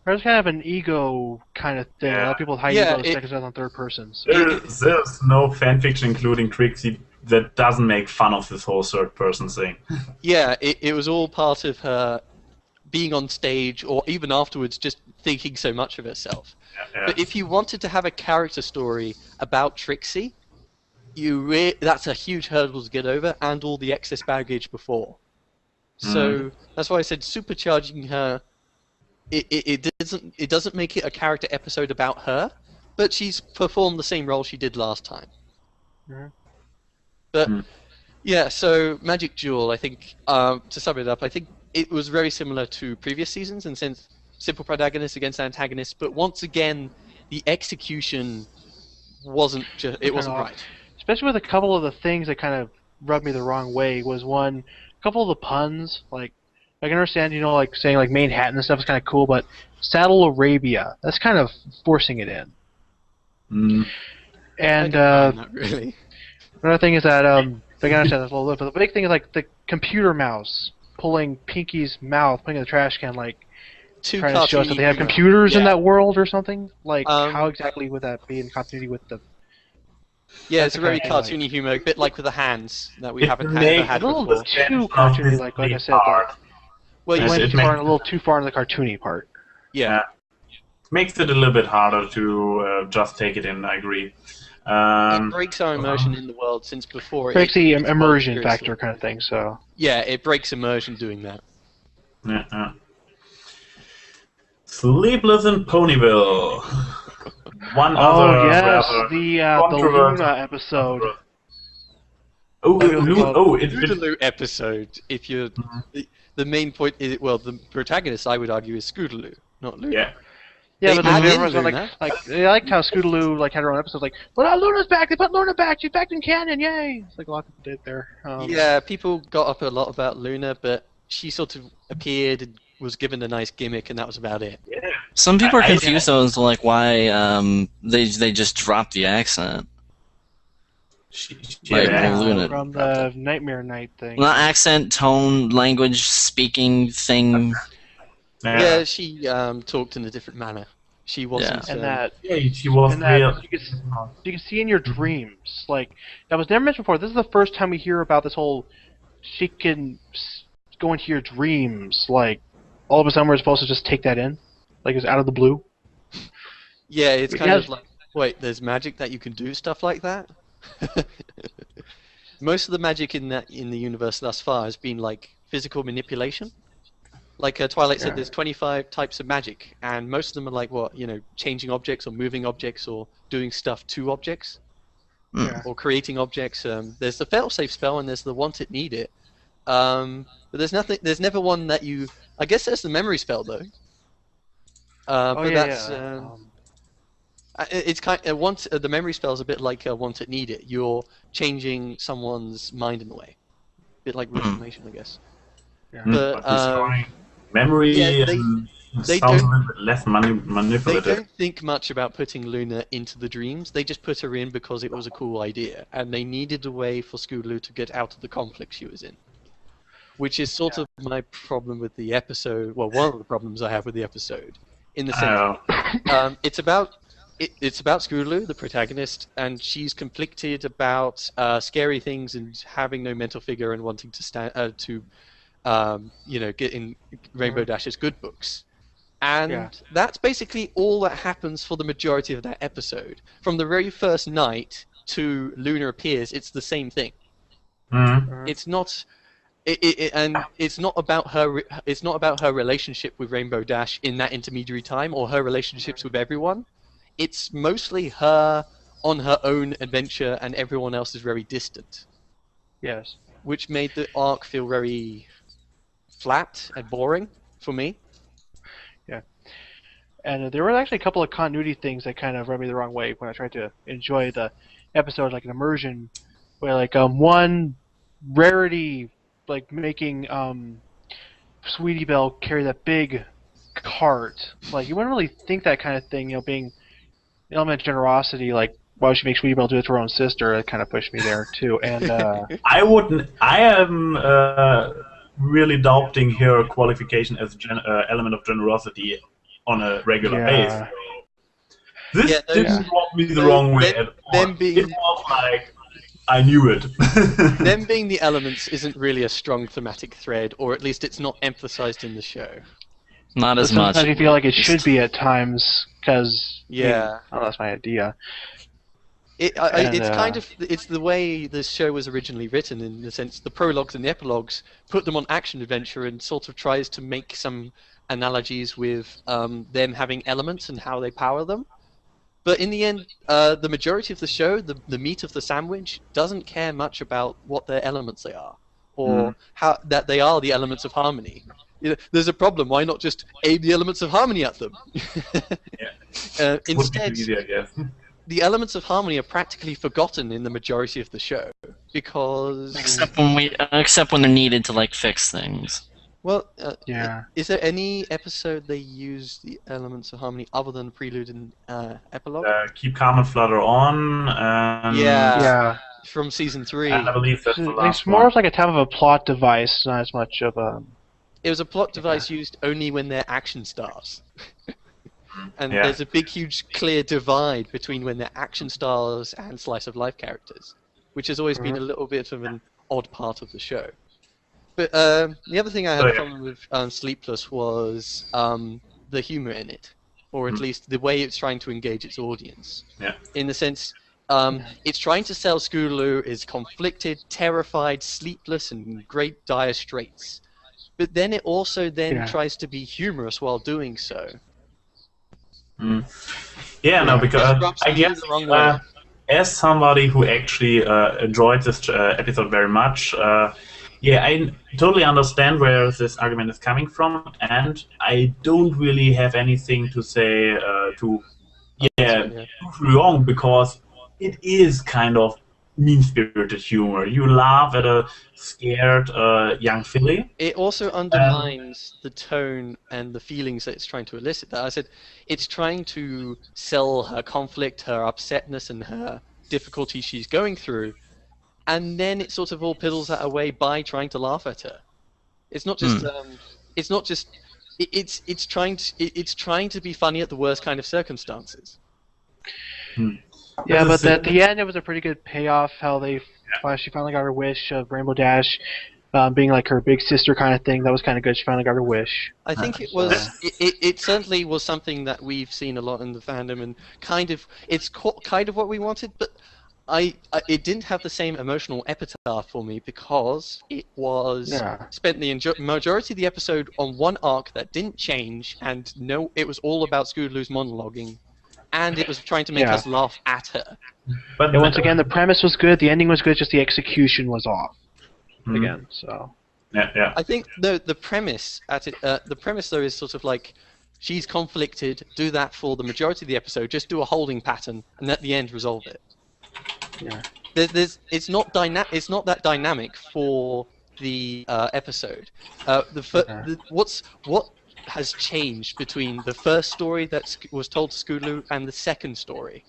There's kind of an ego kind of thing. A lot of people with high egos take it on third person. So. There's no fanfiction including Trixie that doesn't make fun of this whole third person thing. Yeah, it was all part of her being on stage, or even afterwards, just thinking so much of herself. Yeah. But if you wanted to have a character story about Trixie, that's a huge hurdle to get over, and all the excess baggage before. So that's why I said supercharging her. It doesn't make it a character episode about her, but she's performed the same role she did last time. But yeah, so Magic Jewel, I think to sum it up, I think it was very similar to previous seasons, and since simple protagonist against antagonist, but once again the execution wasn't right. Especially with a couple of the things that kind of rubbed me the wrong way was a couple of the puns, like. I can understand, like saying like Manhattan and stuff is kind of cool, but Saddle Arabia, that's kind of forcing it in. And not really. Another thing is that I can understand this a little bit, but the big thing is like the computer mouse pulling Pinky's mouth, putting in the trash can, like trying to show us that they have computers in that world or something. Like how exactly would that be in continuity with the? Yeah, it's a very cartoony humor, a bit like with the hands that we haven't had before. A little too cartoony, like I said. Well, you went a little too far in the cartoony part. Yeah. Makes it a little bit harder to just take it in, I agree. It breaks our immersion in the world since before. Breaks the immersion factor kind of thing, so... Yeah, it breaks immersion doing that. Yeah. Sleepless in Ponyville. One Oh other yes, rather the controversial Luna episode. It's Scootaloo episode. If you're the main point is the protagonist, I would argue, is Scootaloo, not Luna. yeah. Yeah, They but then add in everyone's Luna. I liked how Scootaloo had her own episode. Like, well, Luna's back. They put Luna back. She's back in canon. Yay! It's like a lot of people did there. Yeah, people got up a lot about Luna, but she sort of appeared and was given a nice gimmick, and that was about it. Yeah. Some people are confused though as to like why they just dropped the accent. Luna. From the Nightmare Night thing. Not accent, tone, language, speaking thing. Yeah, she talked in a different manner. She wasn't. And that. Yeah, she was And real. that you can see in your dreams. Like, that was never mentioned before. This is the first time we hear about this whole. She can go into your dreams. Like, all of a sudden we're supposed to just take that in, like it's out of the blue. Yeah, it's kind of like, wait, there's magic that you can do stuff like that? Most of the magic in the universe thus far has been like physical manipulation. Like Twilight said, there's 25 types of magic, and most of them are like changing objects or moving objects or doing stuff to objects, or creating objects. There's the failsafe spell, and there's the want it, need it. But there's nothing. There's never one that you. I guess there's the memory spell though. It's kind of, the memory spell is a bit like want it, need it. You're changing someone's mind in a way, a bit like reformation, I guess. Yeah. But memory they sounds a little bit less manipulative. They don't think much about putting Luna into the dreams. They just put her in because it was a cool idea, and they needed a way for Scootaloo to get out of the conflict she was in. Which is sort of my problem with the episode. Well, one of the problems I have with the episode, in the sense, it's about Scootaloo, the protagonist, and she's conflicted about scary things and having no mental figure and wanting to get in Rainbow Dash's good books. And that's basically all that happens for the majority of that episode. From the very first night to Luna appears, it's the same thing. It's not. And it's not about her. It's not about her relationship with Rainbow Dash in that intermediary time, or her relationships with everyone. It's mostly her on her own adventure, and everyone else is very distant. Yes. Which made the arc feel very flat and boring for me. Yeah. And there were actually a couple of continuity things that kind of rubbed me the wrong way when I tried to enjoy the episode, like an immersion, where one Rarity. Like making Sweetie Belle carry that big cart. Like, you wouldn't really think that kind of thing, being an element of generosity, like why would she make Sweetie Belle do it to her own sister? That kind of pushed me there too. And I am really doubting her qualification as element of generosity on a regular basis. This didn't rub me the wrong way at all. It was like, I knew it. Them being the elements isn't really a strong thematic thread, or at least it's not emphasized in the show. Not as much. Sometimes you feel like it should be at times, because that's my idea. It's the way this show was originally written, in the sense the prologues and the epilogues put them on action adventure and sort of tries to make some analogies with them having elements and how they power them. But in the end, the majority of the show, the meat of the sandwich, doesn't care much about what their elements they are, or how that they are the elements of harmony. There's a problem. Why not just aim the elements of harmony at them? Instead, easy, I guess. The elements of harmony are practically forgotten in the majority of the show because except when they're needed to fix things. Well, is there any episode they use the elements of harmony other than Prelude and Epilogue? Keep Calm and Flutter On. From season 3. And I believe that's the last It's more of like a type of a plot device, not as much of a... It was a plot device used only when they're action stars. And there's a big, huge, clear divide between when they're action stars and slice of life characters, which has always been a little bit of an odd part of the show. But the other thing I had a problem with Sleepless was the humor in it, or at least the way it's trying to engage its audience. Yeah. In the sense, it's trying to sell Scootaloo is conflicted, terrified, sleepless, and in great dire straits. But then it also tries to be humorous while doing so. Yeah, no, because Rubs I you guess the wrong way. as somebody who actually enjoyed this episode very much, yeah, I totally understand where this argument is coming from, and I don't really have anything to say to prove wrong, because it is kind of mean-spirited humor. You laugh at a scared young filly. It also underlines the tone and the feelings that it's trying to elicit. That I said, it's trying to sell her conflict, her upsetness, and her difficulty she's going through, and then it sort of all piddles that away by trying to laugh at her. It's not just. It's not just. It's trying to be funny at the worst kind of circumstances. Yeah, but at the end, it was a pretty good payoff. How she finally got her wish of Rainbow Dash being like her big sister kind of thing. That was kind of good. She finally got her wish. I think it was. It certainly was something that we've seen a lot in the fandom, and it's kind of what we wanted. But it didn't have the same emotional epitaph for me, because it was spent the majority of the episode on one arc that didn't change, and it was all about Scootaloo's monologuing. And it was trying to make us laugh at her. But once again, the premise was good, the ending was good, just the execution was off. Again, so. Yeah. I think the premise though is sort of like, she's conflicted. Do that for the majority of the episode. Just do a holding pattern, and at the end resolve it. Yeah. It's not that dynamic for the episode. What has changed between the first story that was told to Scootaloo and the second story?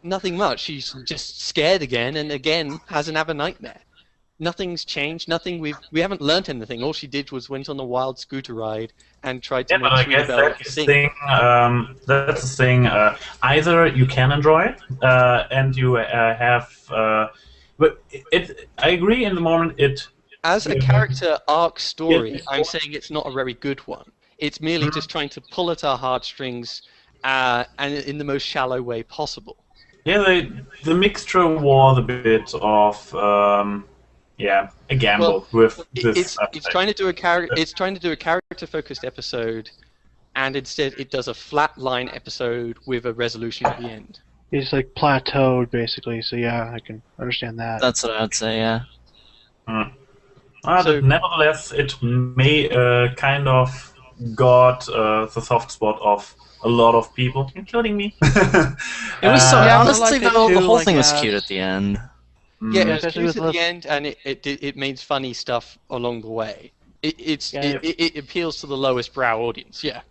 Nothing much. She's just scared again, and again has another nightmare. Nothing's changed. Nothing. We haven't learnt anything. All she did was went on a wild scooter ride and tried to make Tinkerbell sing. That's the thing. Either you can enjoy it, and you have. But I agree. In the moment, as a character arc story, I'm saying it's not a very good one. It's merely just trying to pull at our heartstrings, and in the most shallow way possible. Yeah, the mixture was a bit of a gamble with this. It's trying to do a character-focused episode, and instead it does a flat-line episode with a resolution at the end. It's like plateaued, basically. So yeah, I can understand that. That's what I'd say. Yeah. Nevertheless, it may kind of got the soft spot of a lot of people, including me. It was so honestly, the whole thing was cute at the end. Yeah, it was cute at the end, and it made funny stuff along the way. It appeals to the lowest brow audience. Yeah.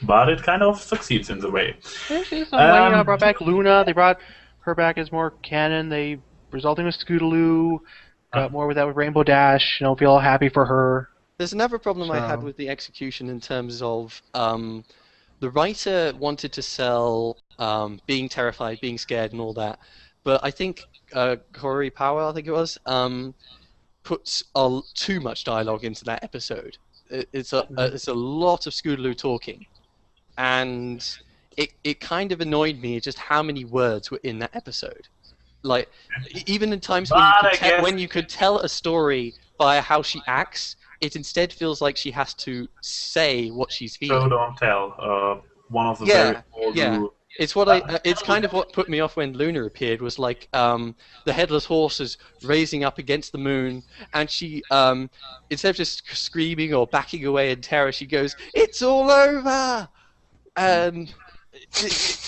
But it kind of succeeds in the way. They brought back Luna. They brought her back as more canon. They resulting with Scootaloo. Got more with that with Rainbow Dash. Feel all happy for her. There's another problem I had with the execution in terms of the writer wanted to sell being terrified, being scared, and all that, but I think Corey Powell, I think it was, puts too much dialogue into that episode. It's a lot of Scootaloo talking, and it kind of annoyed me just how many words were in that episode. Like, even in times when you could tell a story by how she acts, it instead feels like she has to say what she's feeling. So don't tell. One of the very old It's kind of what put me off when Luna appeared, was like the headless horse is raising up against the moon, and she instead of just screaming or backing away in terror, she goes, "It's all over!"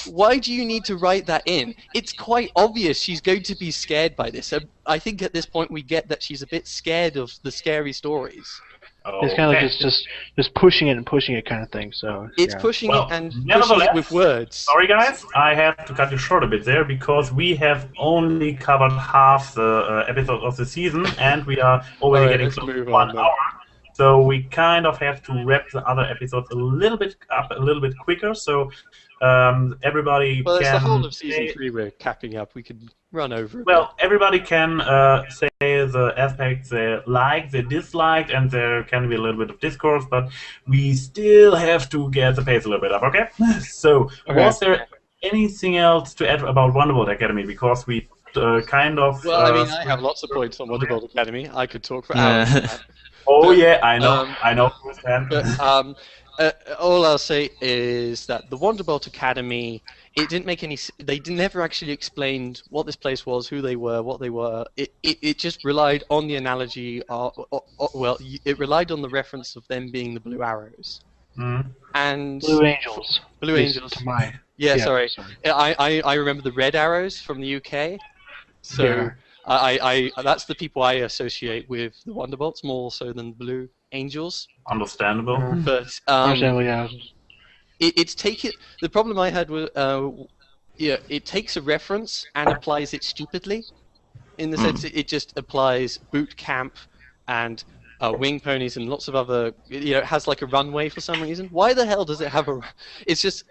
Why do you need to write that in? It's quite obvious she's going to be scared by this. I think at this point we get that she's a bit scared of the scary stories. It's kind of like just pushing it and pushing it kind of thing. So it's pushing it and pushing it with words. Sorry guys, I have to cut you short a bit there, because we have only covered half the episode of the season, and we are already getting close to 1 hour. So we kind of have to wrap the other episodes a little bit quicker. So everybody Well, it's can the whole of season 3 we're capping up. We could run over it. Well, everybody can say the aspects they like, they disliked, and there can be a little bit of discourse, but we still have to get the pace a little bit up, okay? So, was there anything else to add about Wonderbolt Academy? Because we kind of... Well, I mean, I have lots of points on Wonderbolt Academy. I could talk for hours. Oh yeah, I know. I know. But all I'll say is that the Wonderbolt Academy, it didn't make any. They never actually explained what this place was, who they were, what they were. It just relied on the analogy. It relied on the reference of them being the blue arrows. And Blue Angels. Blue Angels. To my... Yeah, sorry. I remember the red arrows from the UK. So Yeah. I that's the people I associate with the Wonderbolts more so than the Blue Angels. Understandable. But Understandable, yeah. it's taken. The problem I had was it takes a reference and applies it stupidly, in the sense that it just applies boot camp and wing ponies and lots of other. It has like a runway for some reason. Why the hell does it have a? It's just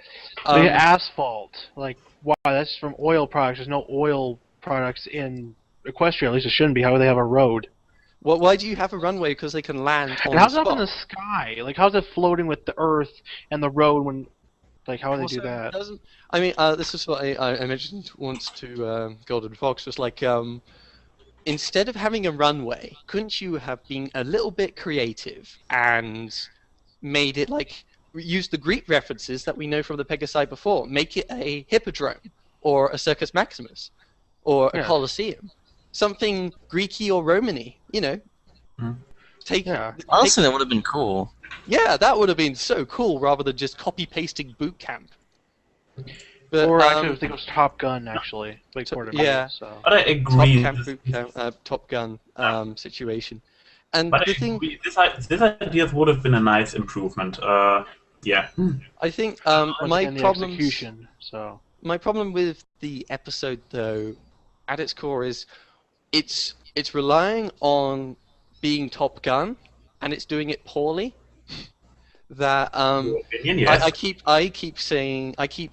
Like asphalt. Like, wow, that's from oil products. There's no oil products in Equestria. At least it shouldn't be. How would they have a road? Well, why do you have a runway? Because they can land on And how's the it up in spot. the sky? Like, how's it floating with the Earth and the road when? Like, how would they do that? I mean, this is what I mentioned once to Golden Fox. Was like, instead of having a runway, couldn't you have been a little bit creative and made it like use the Greek references that we know from the Pegasi before? Make it a hippodrome or a Circus Maximus or a Colosseum, something Greeky or Romany. Honestly, that would have been cool. Yeah, that would have been so cool rather than just copy pasting boot camp. But, Or actually, I think it was Top Gun, actually. Big part of yeah. it. So. But I agree. Top Gun situation. And But the I thing, agree. This idea would have been a nice improvement. Yeah. I think Once my again, the problem, execution. So. my problem with the episode, though, at its core is it's relying on being Top Gun, and it's doing it poorly. That Opinion, yes. I keep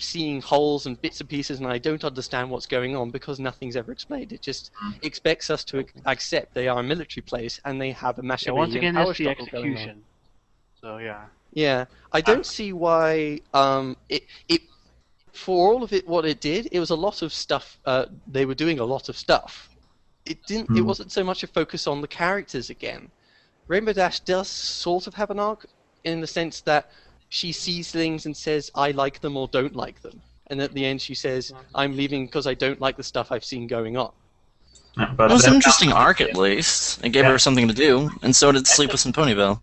seeing holes and bits and pieces, and I don't understand what's going on because nothing's ever explained. It just expects us to accept they are a military place and they have a massive Yeah, once again, power it's the struggle going on. execution. So, yeah. Yeah, I don't see why it for all of it what it did. It was a lot of stuff. They were doing a lot of stuff. It didn't. It wasn't so much a focus on the characters again. Rainbow Dash does sort of have an arc in the sense that she sees things and says, I like them or don't like them. And at the end she says, I'm leaving because I don't like the stuff I've seen going on. Yeah, but It was an that- interesting arc, at least. It gave her something to do, and so did Sleepless in Ponyville.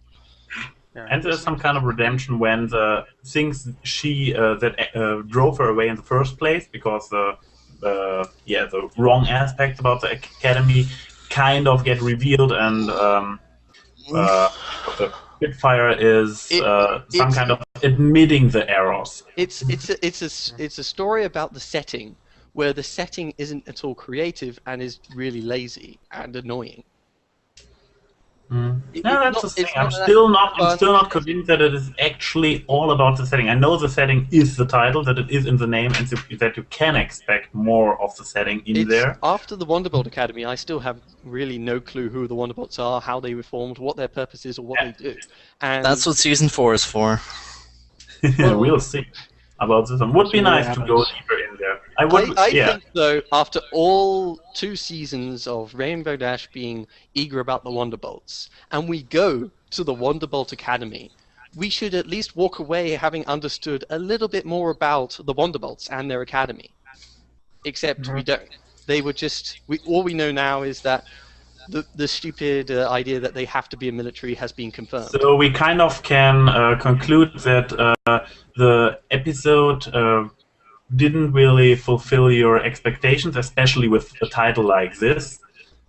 Yeah. And there's some kind of redemption when the things she that drove her away in the first place, because the wrong aspects about the academy kind of get revealed, and the Spitfire is some kind of admitting the errors. It's a story about the setting where the setting isn't at all creative and is really lazy and annoying. No, It's that's not- the thing. it's I'm not still that not convinced that it is actually all about the setting. I know the setting is the title, that it is in the name, and that you can expect more of the setting in there. After the Wonderbolt Academy, I still have really no clue who the Wonderbolts are, how they were formed, what their purpose is, or what they do. And That's what Season 4 is for. We'll see about this one. Would be See what nice to go happens. deeper in there. I think, though, after all 2 seasons of Rainbow Dash being eager about the Wonderbolts, and we go to the Wonderbolt Academy, we should at least walk away having understood a little bit more about the Wonderbolts and their academy. Except we don't. They were just... all we know now is that the stupid idea that they have to be a military has been confirmed. So we kind of can conclude that the episode didn't really fulfill your expectations, especially with a title like this,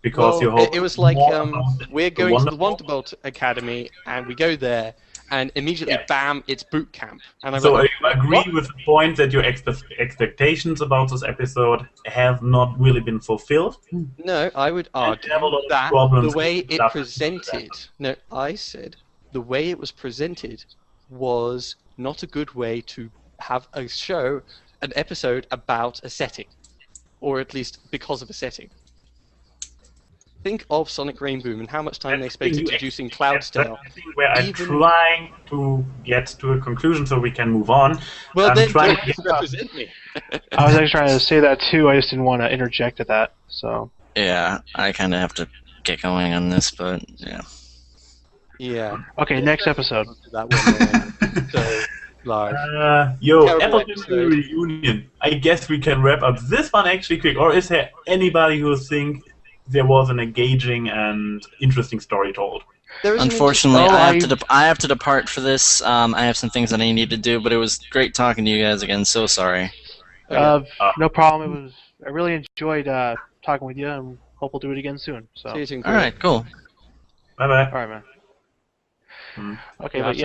because you hope it was like more about we're going to the Wonderbolt. Wonderbolt Academy, and we go there, and immediately, bam, it's boot camp. And I So went, I agree with the point that your expectations about this episode have not really been fulfilled. no, I would argue have a lot of that problems the way with it stuff. presented. No, I said the way it was presented was not a good way to have a show, an episode about a setting, or at least because of a setting. Think of Sonic Rainboom and how much time they spent introducing Cloudsdale. That's the thing where I'm Even- trying to get to a conclusion so we can move on. Well, I'm then trying don't to get represent me. I was actually trying to say that too. I just didn't want to interject at that. So. Yeah, I kind of have to get going on this, but yeah. Yeah. Okay, next episode. That one. So large. Yo, Terrible Apple episode. Family Reunion. I guess we can wrap up this one actually quick. Or is there anybody who think there was an engaging and interesting story told? Unfortunately, Oh, I have to depart for this. I have some things that I need to do, but it was great talking to you guys again. So sorry. No problem. I really enjoyed talking with you, and hope we'll do it again soon. So. See you soon, All right, cool. Bye-bye. All right, man. Okay, but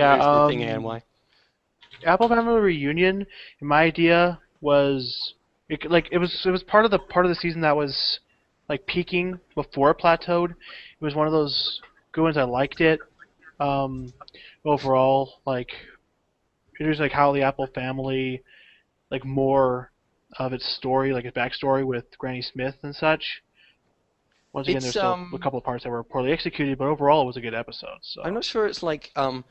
Apple Family Reunion. My idea was it was part of the season that was like peaking before it plateaued. It was one of those good ones. I liked it. Overall, like it was like how the Apple family, like more of its story, like its backstory with Granny Smith and such. Once again, there's still a couple of parts that were poorly executed, but overall it was a good episode. So. I'm not sure it's like I'm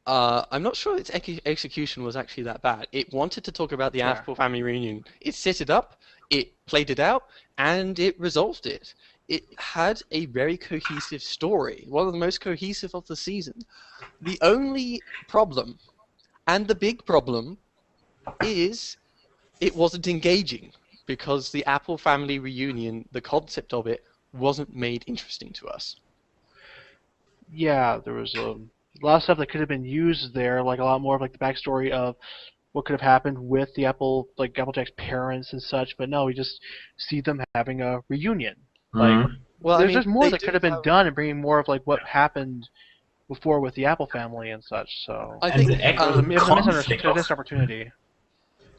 not sure its execution was actually that bad. It wanted to talk about the Apple Family Reunion. It set it up, it played it out, and it resolved it. It had a very cohesive story, one of the most cohesive of the season. The only problem, and the big problem, is it wasn't engaging, because the Apple Family Reunion, the concept of it, wasn't made interesting to us. Yeah, there was a lot of stuff that could have been used there, like a lot more of like the backstory of what could have happened with the Applejack's parents and such. But no, we just see them having a reunion. Like, there's more that could have been done and bringing more of like what happened before with the Apple family and such. So I think it was a missed opportunity.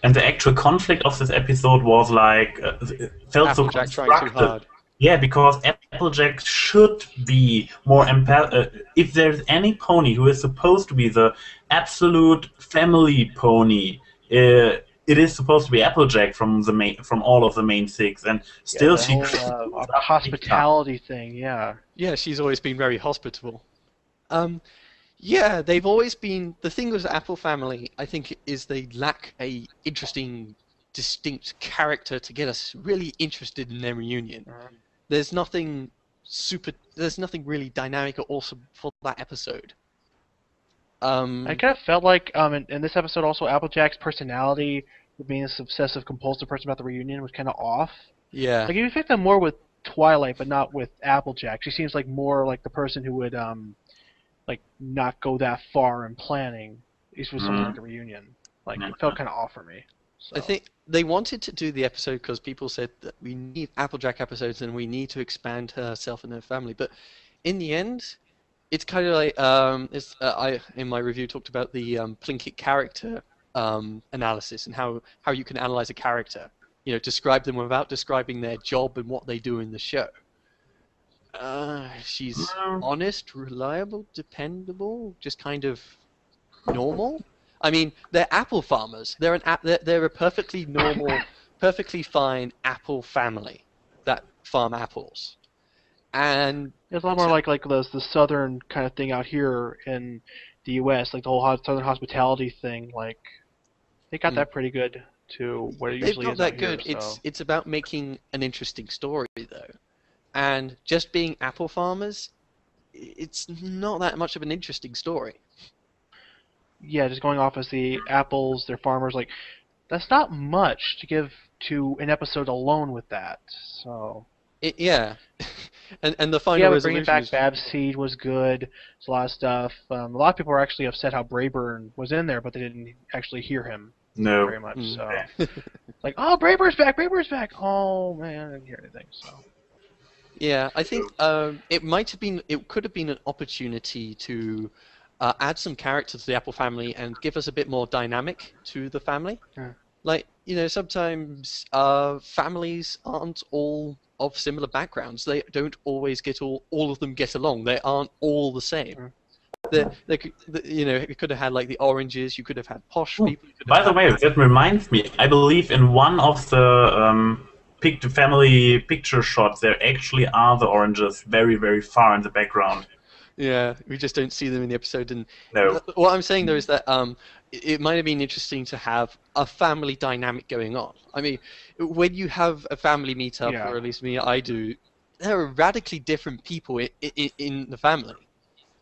And the actual conflict of this episode was like felt so Applejack trying too hard. Yeah, because Applejack should be more if there's any pony who is supposed to be the absolute family pony, it is supposed to be Applejack from all of the main six, and still she hospitality thing. Yeah, she's always been very hospitable. Yeah, they've always been. The thing with the Apple family, I think, is they lack a interesting, distinct character to get us really interested in their reunion. There's nothing really dynamic or awesome for that episode. I kind of felt like in this episode also Applejack's personality, with being this obsessive compulsive person about the reunion, was kind of off. Yeah. Like you expect that more with Twilight, but not with Applejack. She seems like more like the person who would like not go that far in planning. At least with something like a reunion. Like it felt kind of off for me. So. I think they wanted to do the episode because people said that we need Applejack episodes and we need to expand herself and her family. But in the end, it's kind of like I in my review talked about the Plinkett character analysis and how you can analyze a character. You know, describe them without describing their job and what they do in the show. She's honest, reliable, dependable, just kind of normal. I mean, they're apple farmers. They're a perfectly normal, perfectly fine apple family that farm apples. And it's a lot more like the southern kind of thing out here in the U.S., like the whole southern hospitality thing. Like they got that pretty good to what it usually is. They've got that good. Here, so. It's about making an interesting story though, and just being apple farmers, it's not that much of an interesting story. Yeah, just going off as the apples, they're farmers, like that's not much to give to an episode alone with that. So yeah, and the final resolution. Bringing back Bab's Seed was good. There's a lot of stuff. A lot of people were actually upset how Brayburn was in there, but they didn't actually hear him very much. So like, oh, Brayburn's back! Brayburn's back! Oh man, I didn't hear anything. So yeah, I think it could have been an opportunity to. Add some characters to the Apple family and give us a bit more dynamic to the family. Yeah. Like, you know, sometimes families aren't all of similar backgrounds. They don't always get all of them get along. They aren't all the same. You know, you could have had like the Oranges. You could have had posh people. By the way, that reminds me. I believe in one of the family picture shots, there actually are the Oranges very, very far in the background. Yeah, we just don't see them in the episode. And no. What I'm saying though is that it might have been interesting to have a family dynamic going on. I mean, when you have a family meetup, or at least me, I do, there are radically different people in the family,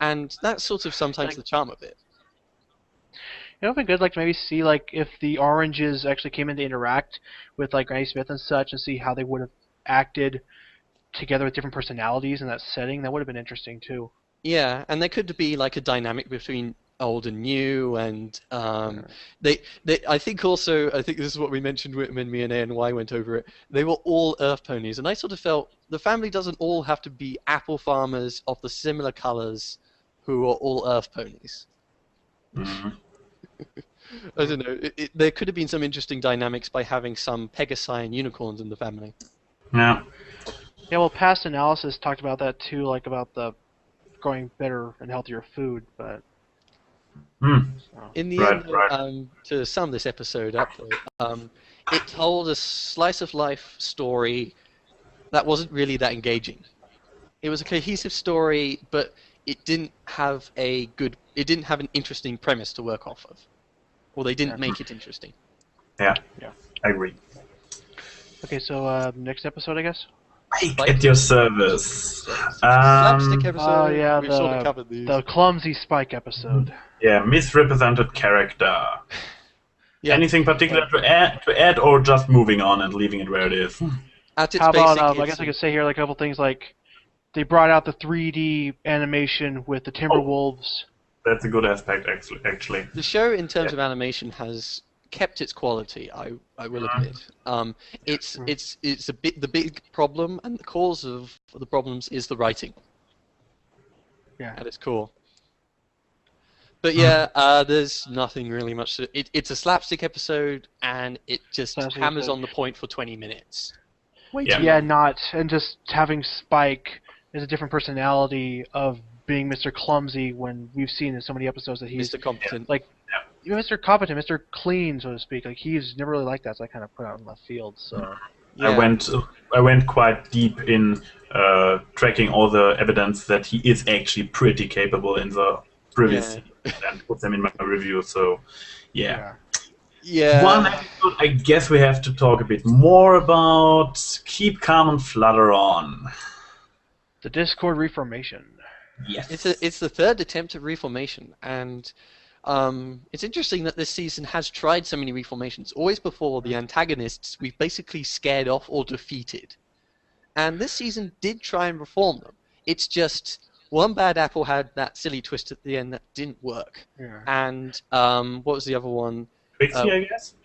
And that's sort of sometimes the charm of it. It would be good, like, to maybe see, like, if the oranges actually came in to interact with, like, Granny Smith and such, and see how they would have acted together with different personalities in that setting. That would have been interesting, too. Yeah, and there could be, like, a dynamic between old and new, and I think this is what we mentioned when me and A&Y went over it. They were all Earth ponies, and I sort of felt the family doesn't all have to be apple farmers of the similar colors who are all Earth ponies. Mm-hmm. I don't know. There could have been some interesting dynamics by having some Pegasi and unicorns in the family. Yeah. Yeah, well, past analysis talked about that too, like about the growing better and healthier food, but... In the end, to sum this episode up, it told a slice-of-life story that wasn't really that engaging. It was a cohesive story, but it didn't have an interesting premise to work off of. Well, they didn't make it interesting. Yeah, I agree. Okay, so next episode, I guess? At your service. Slapstick episode. Oh, yeah, We've sort of covered these. the clumsy Spike episode. Yeah, misrepresented character. Yeah. Anything particular to add, or just moving on and leaving it where it is? At its How about, basic, I guess I could say here like a couple things like they brought out the 3D animation with the Timberwolves. That's a good aspect, actually. the show, in terms of animation, has kept its quality. I will admit. It's the big problem, and the cause of the problems is the writing. Yeah. At its core. But yeah, there's nothing really much to it's a slapstick episode, and it just hammers on the point for 20 minutes. And just having Spike as a different personality of being Mr. Clumsy when we've seen in so many episodes that he's Mr. Competent. like Mr. Competent, Mr. Clean, so to speak. Like he's never really like that, so I kind of put out in left field. So Yeah. I went quite deep in tracking all the evidence that he is actually pretty capable in the previous season and put them in my review. So yeah. One episode I guess we have to talk a bit more about. Keep calm and flutter on. The Discord reformation. Yes. It's the third attempt at reformation, and it's interesting that this season has tried so many reformations. Always before, the antagonists we've basically scared off or defeated. And this season did try and reform them. It's just one bad apple had that silly twist at the end that didn't work. Yeah. And what was the other one? Trixie, I guess?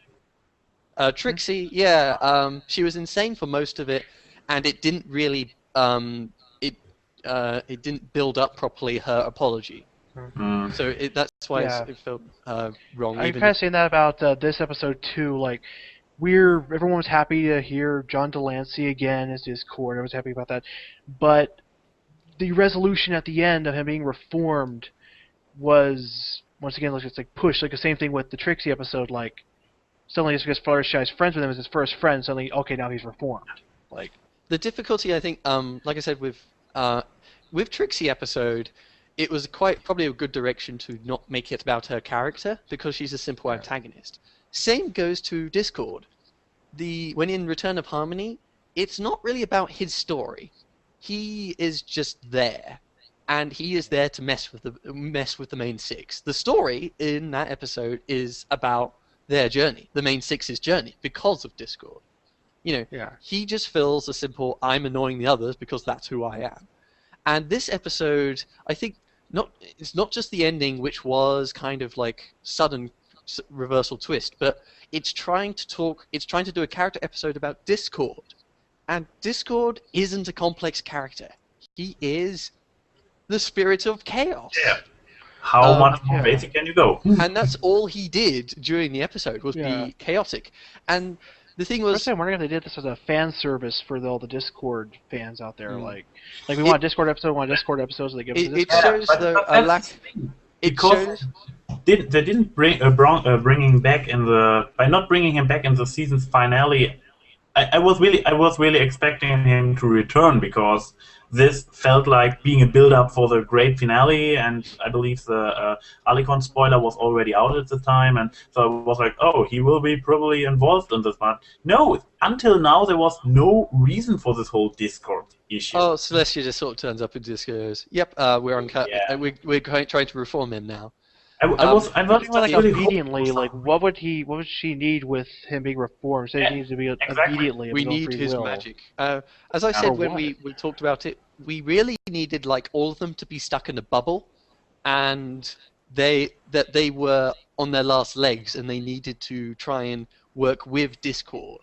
Trixie, yeah. She was insane for most of it, and it didn't really... it didn't build up properly her apology. So that's why it felt wrong. I'm kind of saying that about this episode too. Like, everyone was happy to hear John Delancey again as Discord. Everyone was happy about that, but the resolution at the end of him being reformed was once again like pushed. Like the same thing with the Trixie episode. Like suddenly just because Fluttershy's friends with him as his first friend, suddenly okay now he's reformed. Like the difficulty, I think, like I said with Trixie episode, it was probably a good direction to not make it about her character because she's a simple antagonist. Same goes to Discord. When in Return of Harmony, it's not really about his story. He is just there, and he is there to mess with the main six. The story in that episode is about their journey, the main six's journey, because of Discord. He just fills a simple "I'm annoying the others because that's who I am." And this episode, I think, it's not just the ending, which was kind of like sudden reversal twist, but it's trying to do a character episode about Discord. And Discord isn't a complex character. He is the spirit of chaos. Yeah. How much more basic can you go? And that's all he did during the episode, was be chaotic. And the thing was... I'm wondering if they did this as a fan service for all the Discord fans out there. Like we want a Discord episode, so they give us a Discord. It shows, though, a lack... They didn't bring him back by not bringing him back in the season's finale. I was really expecting him to return because this felt like being a build-up for the great finale, and I believe the Alicorn spoiler was already out at the time, and so I was like, oh, he will be probably involved in this, but no, until now there was no reason for this whole Discord issue. Oh, Celestia just sort of turns up and just goes, "Yep, we're on cut. Yeah. We're trying to reform him now." I was Like really immediately, hopeful. like what would she need with him being reformed? Say he needs to be exactly. immediately. of We his own need free his will. magic. As I said For when what? we talked about it, we really needed like all of them to be stuck in a bubble, and they were on their last legs, and they needed to try and work with Discord.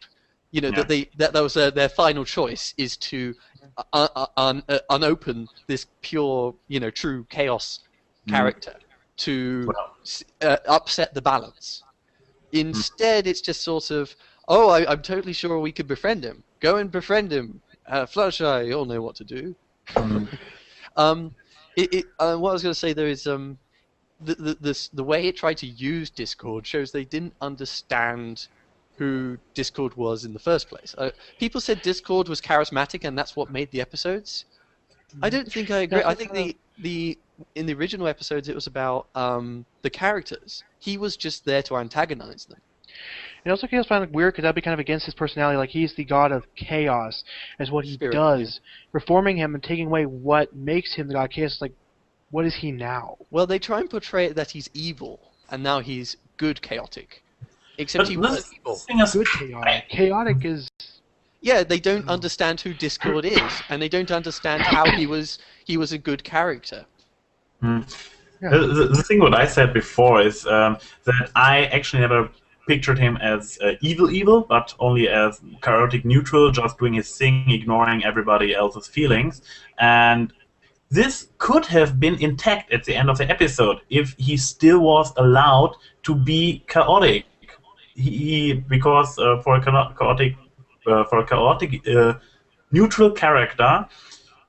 You know, that was their final choice is to unopen this pure, true chaos character to upset the balance. Instead, it's just sort of, oh, I'm totally sure we could befriend him. Go and befriend him. Fluttershy, you all know what to do. What I was going to say though is the way it tried to use Discord shows they didn't understand who Discord was in the first place. People said Discord was charismatic and that's what made the episodes. I don't think I agree. I think in the original episodes it was about the characters. He was just there to antagonize them. And also, chaos found it weird because that'd be kind of against his personality. Like he's the god of chaos, is what he Spirit, does. Reforming him and taking away what makes him the god of chaos. Is like, what is he now? Well, they try and portray it that he's evil, and now he's good chaotic. Except he was evil. Good chaotic. Chaotic is. Yeah, they don't understand who Discord is, and they don't understand how he was a good character. Yeah. The thing what I said before is that I actually never pictured him as evil, but only as chaotic neutral, just doing his thing, ignoring everybody else's feelings. And this could have been intact at the end of the episode if he still was allowed to be chaotic. Because for a chaotic neutral character,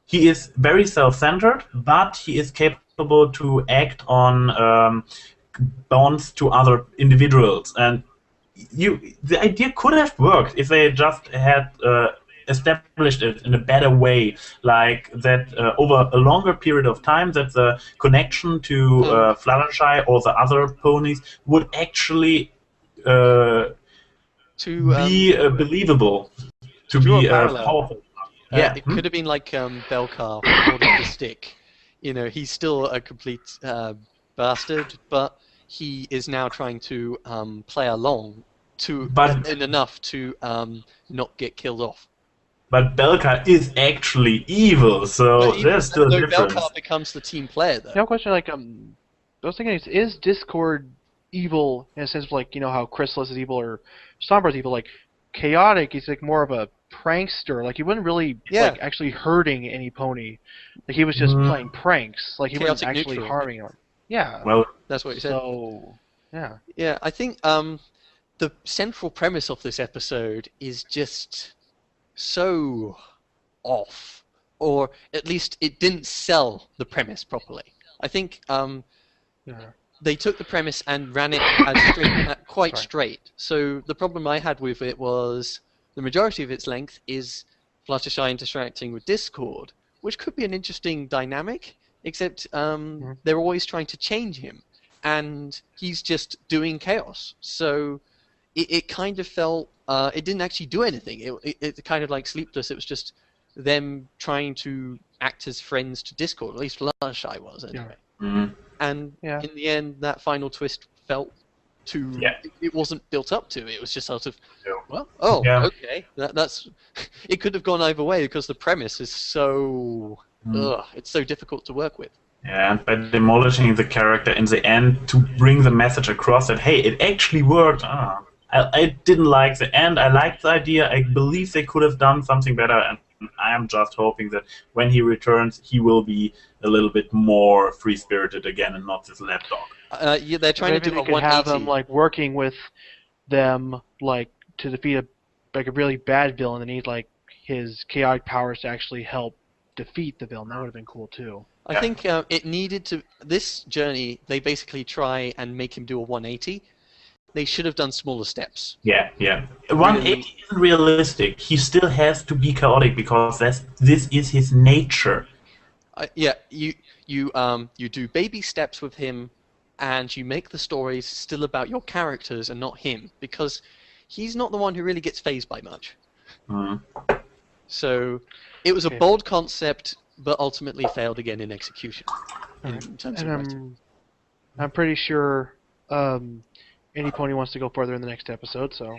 he is very self-centered, but he is capable to act on bonds to other individuals, and the idea could have worked if they just had established it in a better way, like that over a longer period of time, that the connection to Fluttershy or the other ponies would actually be believable, to be powerful. Yeah, it could have been like Belcar holding the stick. He's still a complete bastard, but he is now trying to play along in enough to not get killed off. But Belcar is actually evil, so there's still a difference. Belcar becomes the team player, though. No question. Like, I was thinking, is Discord evil in a sense of like how Chrysalis is evil or Sombra's evil? Like, chaotic. He's like more of a prankster. Like he wasn't really like actually hurting any pony. Like he was just playing pranks. Like he wasn't actually harming him. Yeah. Well, that's what you said. So, yeah. Yeah, I think the central premise of this episode is just so off, or at least it didn't sell the premise properly. I think they took the premise and ran it as quite straight. So the problem I had with it was the majority of its length is Fluttershy interacting with Discord, which could be an interesting dynamic, except they're always trying to change him, and he's just doing chaos. So it kind of felt, it didn't actually do anything. It kind of like Sleepless, it was just them trying to act as friends to Discord, at least Fluttershy was anyway. Yeah. And in the end, that final twist felt it wasn't built up to. It was just sort of, okay, that's. It could have gone either way because the premise is so, it's so difficult to work with. Yeah, and by demolishing the character in the end to bring the message across that hey, it actually worked. I didn't like the end. I liked the idea. I believe they could have done something better, and I am just hoping that when he returns, he will be a little bit more free-spirited again and not this lapdog. They're trying to do a 180. Could have him like working with them like to defeat a really bad villain and need like his chaotic powers to actually help defeat the villain. That would have been cool too. I think it needed to. This journey, they basically try and make him do a 180. they should have done smaller steps. Yeah. 180 isn't realistic. He still has to be chaotic because this is his nature. Yeah, you do baby steps with him, and you make the stories still about your characters and not him, because he's not the one who really gets fazed by much. So it was a bold concept, but ultimately failed again in execution. In terms of writing. I'm pretty sure Any Pony wants to go further in the next episode, so.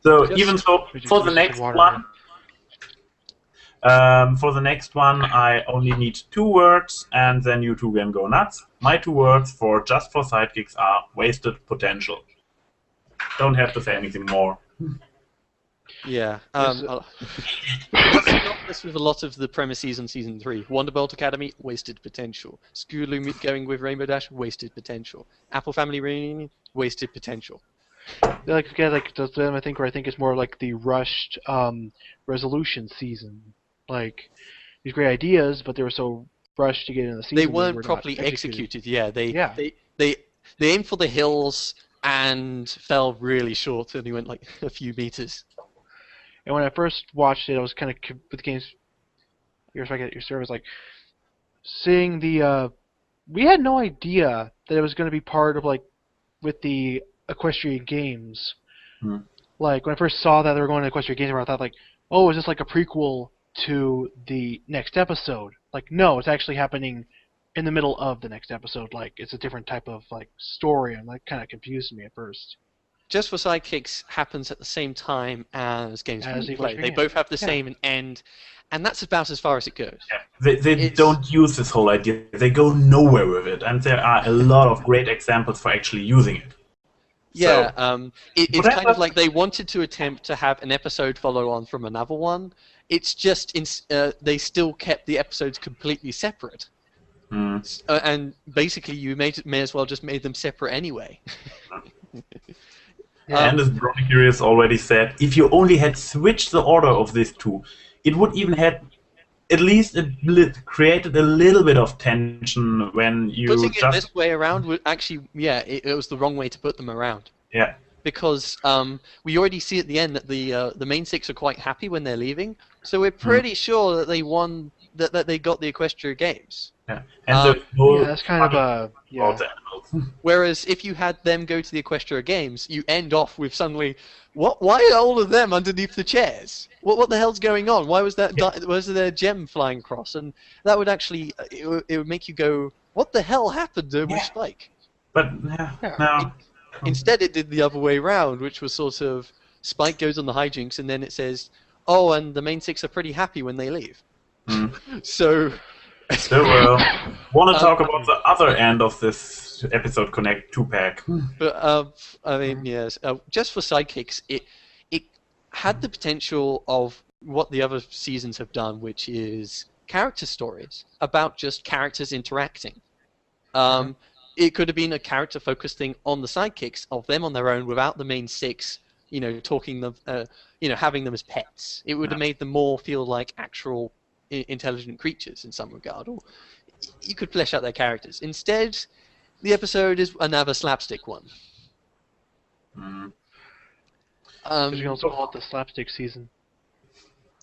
So even so, for the next one. For the next one, I only need 2 words, and then you two can go nuts. My 2 words for just for sidekicks are wasted potential. Don't have to say anything more. Yeah. This with a lot of the premises on Season 3. Wonderbolt Academy, wasted potential. Scootaloo going with Rainbow Dash, wasted potential. Apple Family Reunion, wasted potential. Like them, I think it's more like the rushed resolution season. Like these great ideas, but they were so rushed to get in the season. They weren't properly executed. Yeah, they aimed for the hills and fell really short, and they went like a few meters. And when I first watched it, I was kind of with the games. Your service, like seeing the. We had no idea that it was going to be part of like with the Equestrian Games. Like when I first saw that they were going to Equestrian Games, I thought like, oh, is this like a prequel to the next episode? Like, no, it's actually happening in the middle of the next episode. Like, it's a different type of like story, and that kind of confused me at first. Just for Sidekicks happens at the same time as Games for Play. They both have the same end, and that's about as far as it goes. Yeah. They don't use this whole idea. They go nowhere with it, and there are a lot of great examples for actually using it. Yeah, so, it's kind of like they wanted to attempt to have an episode follow on from another one. It's just they still kept the episodes completely separate. And basically you may as well just made them separate anyway. And as Brony Curious already said, if you only had switched the order of these 2, it would even have at least created a little bit of tension when you Putting it this way around would actually, it was the wrong way to put them around. Yeah. Because we already see at the end that the main 6 are quite happy when they're leaving, so we're pretty sure that they won, that they got the Equestria Games. Yeah, and that's kind of a Whereas if you had them go to the Equestria Games, you end off with suddenly, why are all of them underneath the chairs? What the hell's going on? Why was that? Was there a gem flying across? And that would actually it would make you go, what the hell happened to Spike? But no. Instead, it did the other way around, which was sort of Spike goes on the hijinks, and then it says, oh, and the main 6 are pretty happy when they leave. So want to talk about the other end of this episode Connect 2-pack. But I mean, yes, just for Sidekicks, it had the potential of what the other seasons have done, which is character stories about just characters interacting. It could have been a character-focused thing on the sidekicks of them on their own without the main 6, talking them, having them as pets. It would have made them more feel like actual intelligent creatures in some regard, or you could flesh out their characters. Instead, the episode is another slapstick one. You can also call it the slapstick season.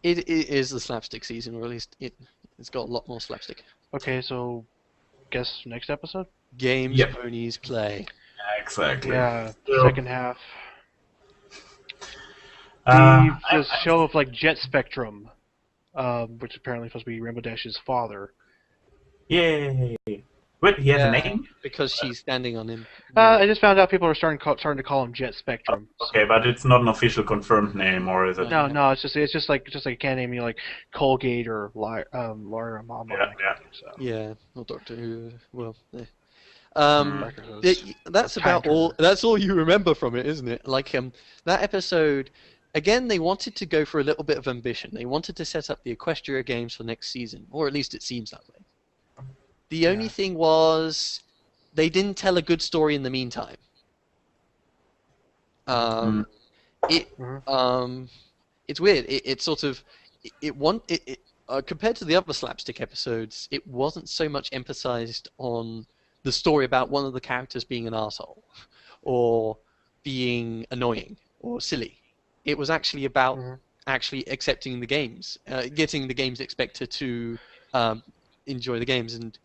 It is the slapstick season, or at least it's got a lot more slapstick. Okay, so guess next episode? Games Ponies Play. Exactly. Yeah, second half. The show of like Jet Spectrum, which apparently supposed to be Rainbow Dash's father. Yay! Wait, he has a name? Because she's standing on him. I just found out people are starting to call him Jet Spectrum. Okay, but it's not an official confirmed name, or is it? No, it's just like a can name, like Colgate or Laura Mama. Yeah, or Doctor Who. Well, that's about all. That's all you remember from it, isn't it? Like that episode. Again, they wanted to go for a little bit of ambition. They wanted to set up the Equestria Games for next season, or at least it seems that way. The only thing was, they didn't tell a good story in the meantime. It's weird. It sort of compared to the other slapstick episodes, it wasn't so much emphasized on the story about one of the characters being an asshole. or being annoying or silly. It was actually about actually accepting the games, getting the games expector to enjoy the games, and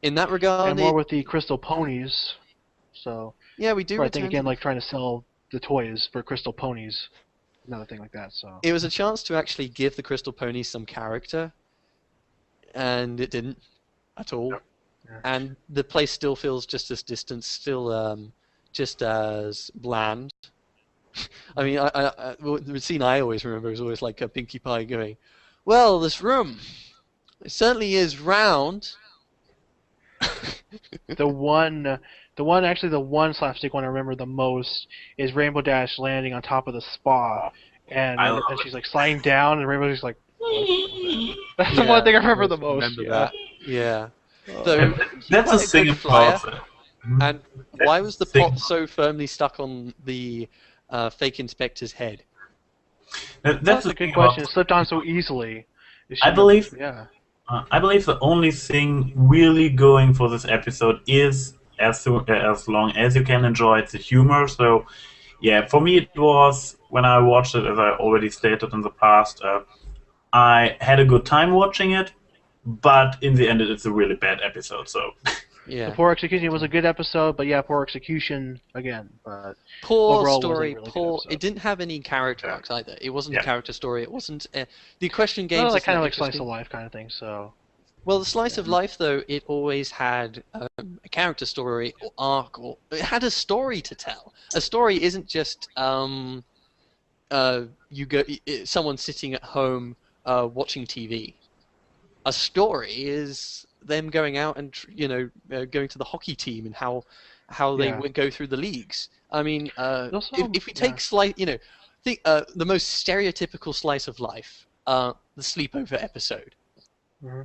in that regard, and more with the Crystal Ponies. So yeah, we do. I think again, like trying to sell the toys for Crystal Ponies, another thing like that. So it was a chance to actually give the Crystal Ponies some character, and it didn't at all. Yeah. And the place still feels just as distant, still just as bland. I mean, the scene I always remember is always like a Pinkie Pie going, "Well, this room, it certainly is round." the one slapstick one I remember the most is Rainbow Dash landing on top of the spa, and she's like sliding down, and Rainbow's just like. That's the one thing I remember the most. Remember that? Yeah. That's a singing flyer. And why was the pot so firmly stuck on the fake inspector's head? That's a good question. It slipped on so easily. I believe. Yeah. I believe the only thing really going for this episode is as long as you can enjoy it, the humor. So, yeah, for me it was, when I watched it, as I already stated in the past, I had a good time watching it, but in the end it's a really bad episode. So. Yeah. The poor execution was a good episode, but yeah, poor execution again. But poor story, really it didn't have any character arcs either. It wasn't a character story. It wasn't the Equestrian Games. Like kind of like slice of life kind of thing. So. Well, the slice of life though, it always had a character story or arc, or it had a story to tell. A story isn't just someone sitting at home watching TV. A story is them going out and going to the hockey team and how they go through the leagues. I mean, if we take the most stereotypical slice of life, the sleepover episode. Mm-hmm.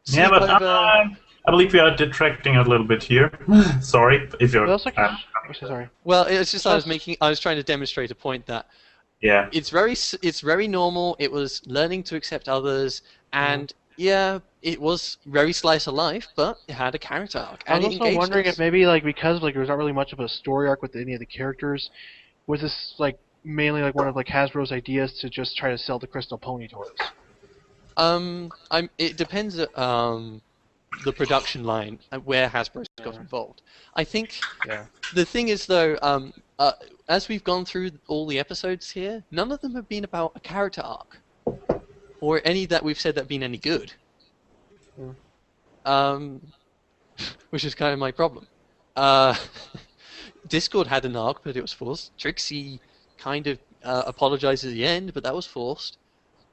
Yeah, but I believe we are detracting a little bit here. Sorry if you're. Sorry. Well, it's just I was trying to demonstrate a point that. Yeah. It's very normal. It was learning to accept others, and yeah, it was very slice of life, but it had a character arc. I was also wondering if maybe because there was not really much of a story arc with any of the characters, was this mainly one of Hasbro's ideas to just try to sell the Crystal Pony toys? It depends the production line where Hasbro got involved. I think the thing is though, as we've gone through all the episodes here, none of them have been about a character arc, or any that we've said that have been any good. Which is kind of my problem. Discord had an arc, but it was forced. Trixie kind of apologized at the end, but that was forced.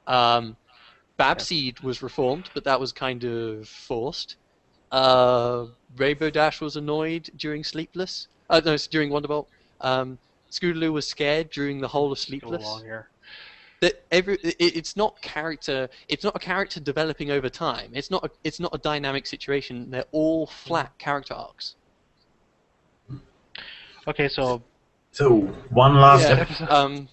Babseed was reformed, but that was kind of forced. Rainbow Dash was annoyed during Sleepless. No, during Wonderbolt. Scootaloo was scared during the whole of Sleepless. It's not character. It's not a character developing over time. It's not a dynamic situation. They're all flat character arcs. Okay, so one last episode.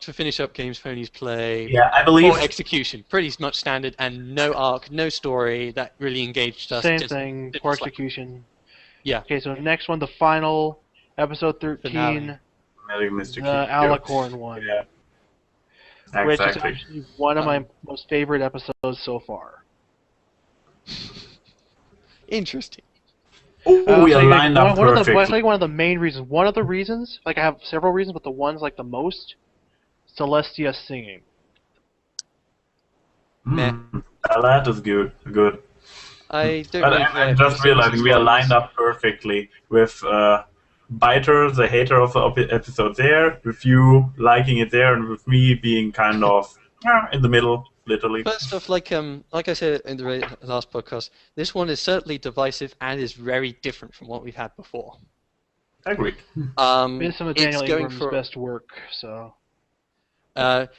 To finish up Games Ponies Play. Yeah, I believe. Poor execution, pretty much standard, and no arc, no story that really engaged us. Same thing. Poor execution. Yeah. Okay, so next one, the final episode 13, the Alicorn one. Yeah. Exactly. Which is actually one of my most favorite episodes so far. Interesting. Oh, we are lined up perfectly. I'll tell you one of the main reasons. One of the reasons, I have several reasons, but the one's the most, Celestia singing. That is good. I don't. I'm just realizing we are lined up perfectly with Byter, the hater of the episode there, with you liking it there, and with me being kind of in the middle, literally. First off, like I said in the last podcast, this one is certainly divisive and is very different from what we've had before. Agreed. It's some of Daniel Ingram's best work, so.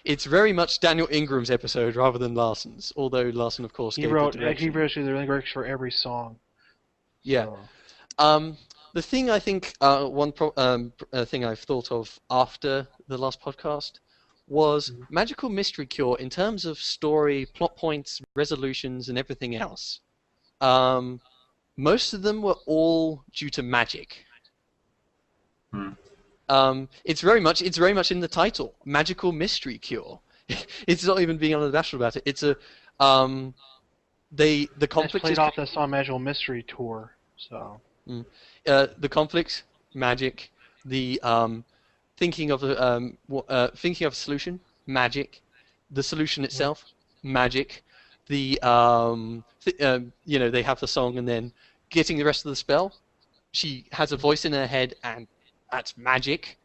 It's very much Daniel Ingram's episode rather than Larson's, although Larson, of course, gave the direction. He wrote the lyrics for every song. Yeah. So. The thing I think, one thing I've thought of after the last podcast was Magical Mystery Cure in terms of story, plot points, resolutions, and everything else. Most of them were all due to magic. It's very much in the title, magical mystery cure. It's not even being unabashed about it. It's a the conflict played is off the Saw Magical Mystery Tour, so the conflict, magic, the thinking of a solution, magic, the solution itself, magic, the they have the song and then getting the rest of the spell. She has a voice in her head and that's magic.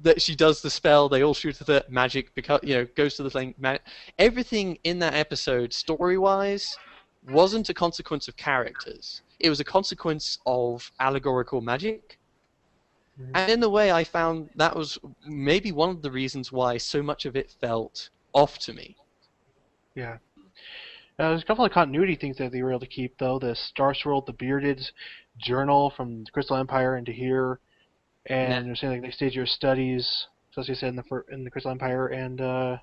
That she does the spell, they all shoot at the magic, because goes to the flame. Everything in that episode, story-wise, wasn't a consequence of characters. It was a consequence of allegorical magic. And in a way, I found that was maybe one of the reasons why so much of it felt off to me. Yeah. There's a couple of continuity things that they were able to keep, though. The Star Swirl, the Bearded's journal from the Crystal Empire into here. And they're saying like they staged your studies, as you said in the Crystal Empire, and that's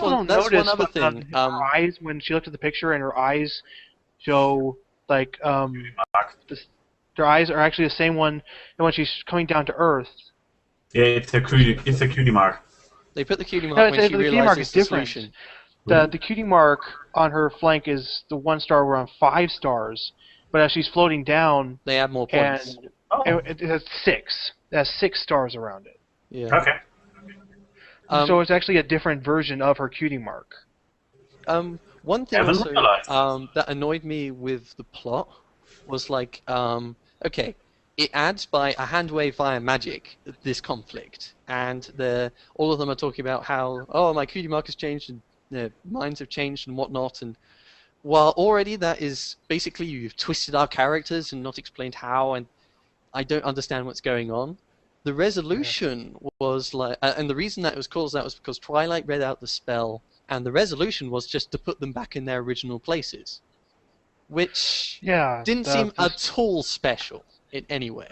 one other thing. Her eyes, when she looked at the picture, and her eyes show like their eyes are actually the same one when she's coming down to Earth. Yeah, it's a cutie mark. They put the cutie mark when she realizes the solution. The cutie mark on her flank is the 1 star. We're on 5 stars, but as she's floating down, they add more points. It has 6. It has 6 stars around it. Yeah. Okay. So it's actually a different version of her cutie mark. One thing also, that annoyed me with the plot was like, okay, it adds by a hand wave via magic this conflict, and all of them are talking about how my cutie mark has changed and their minds have changed and whatnot, and while already that is basically you've twisted our characters and not explained how, and I don't understand what's going on. The resolution was like, and the reason that it was caused that was because Twilight read out the spell, and the resolution was just to put them back in their original places, which didn't seem at all special in any way.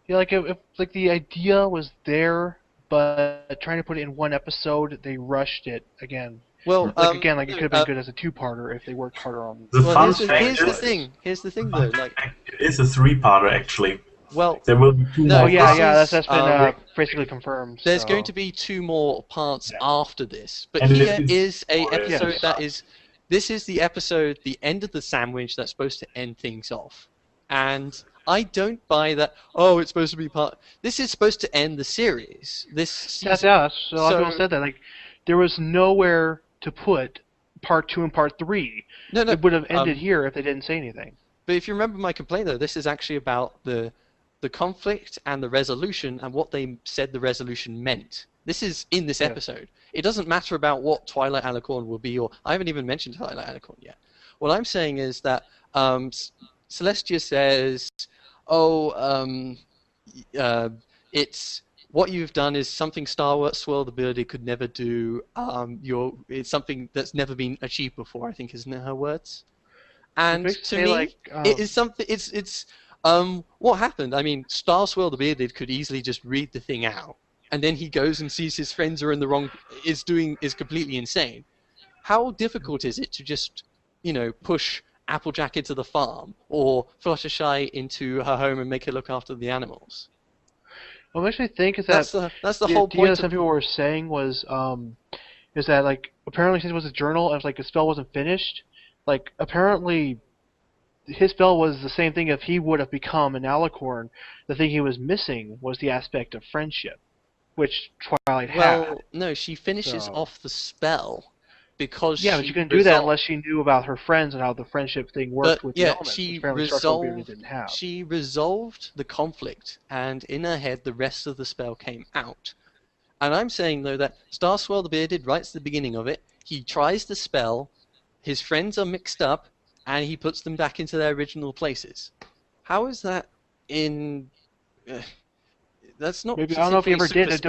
Yeah, like the idea was there, but trying to put it in one episode, they rushed it again. Well, it could have been good as a 2-parter if they worked harder on. Here's the thing, though. Like, it's a 3-parter actually. Well, there will be 2 more. That's been basically confirmed. There's going to be 2 more parts after this, but here is a episode that is. This is the episode, the end of the sandwich that's supposed to end things off, and I don't buy that. Oh, it's supposed to be part. This is supposed to end the series. This season. So a lot of people said that. Like, there was nowhere to put part 2 and part 3. No, it would have ended here if they didn't say anything. But if you remember my complaint, though, this is actually about the conflict and the resolution and what they said the resolution meant. This is in this episode. It doesn't matter about what Twilight Alicorn will be, or I haven't even mentioned Twilight Alicorn yet. What I'm saying is that Celestia says, it's what you've done is something Star Swirl the Bearded could never do. It's something that's never been achieved before, I think, isn't it her words? And to me, it is something. It's what happened? I mean, Star Swirl the Bearded could easily just read the thing out, and then he goes and sees his friends are in the wrong. Is completely insane. How difficult is it to just, push Applejack into the farm or Fluttershy into her home and make her look after the animals? What makes me think is that that's the whole point. Some people were saying was is that like apparently since it was a journal and like the spell wasn't finished, like apparently his spell was the same thing if he would have become an Alicorn. The thing he was missing was the aspect of friendship, which Twilight had. Well, no, she finishes off the spell because but you couldn't do that unless she knew about her friends and how the friendship thing worked with the elements. She resolved the conflict, and in her head the rest of the spell came out. And I'm saying though that Star Swirl the Bearded right at the beginning of it, he tries the spell, his friends are mixed up, and he puts them back into their original places. How is that in? That's not. Maybe I don't know if he ever did.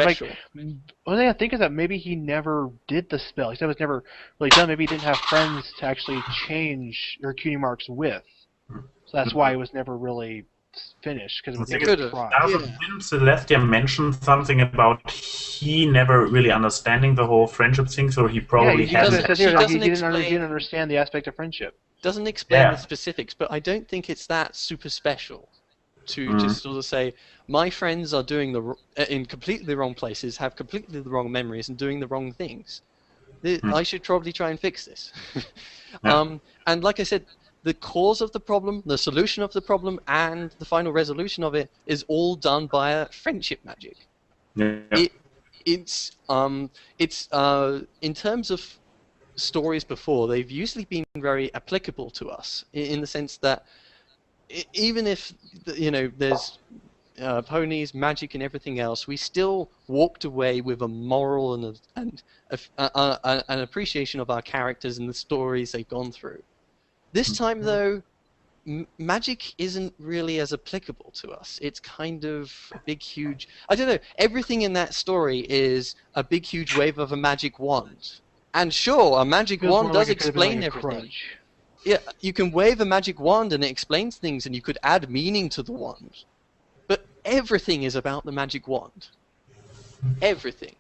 One thing I think is that maybe he never did the spell. He said it was never really done. Maybe he didn't have friends to actually change her cutie marks with. So that's why it was never really finished, because it was never tried. Didn't Celestia mention something about he never really understanding the whole friendship thing? So he probably hasn't. He didn't understand the aspect of friendship. Doesn't explain the specifics, but I don't think it's that super special to just sort of say, my friends are doing in completely the wrong places, have completely the wrong memories, and doing the wrong things. I should probably try and fix this. And like I said, the cause of the problem, the solution of the problem, and the final resolution of it is all done by friendship magic. It's in terms of stories before, they've usually been very applicable to us in the sense that even if there's ponies, magic, and everything else, we still walked away with a moral and an appreciation of our characters and the stories they've gone through. This time, though, magic isn't really as applicable to us. It's kind of a big, huge... I don't know, everything in that story is a big, huge wave of a magic wand. And sure, a magic wand does explain everything. Yeah, you can wave a magic wand and it explains things, and you could add meaning to the wand. But everything is about the magic wand. Everything.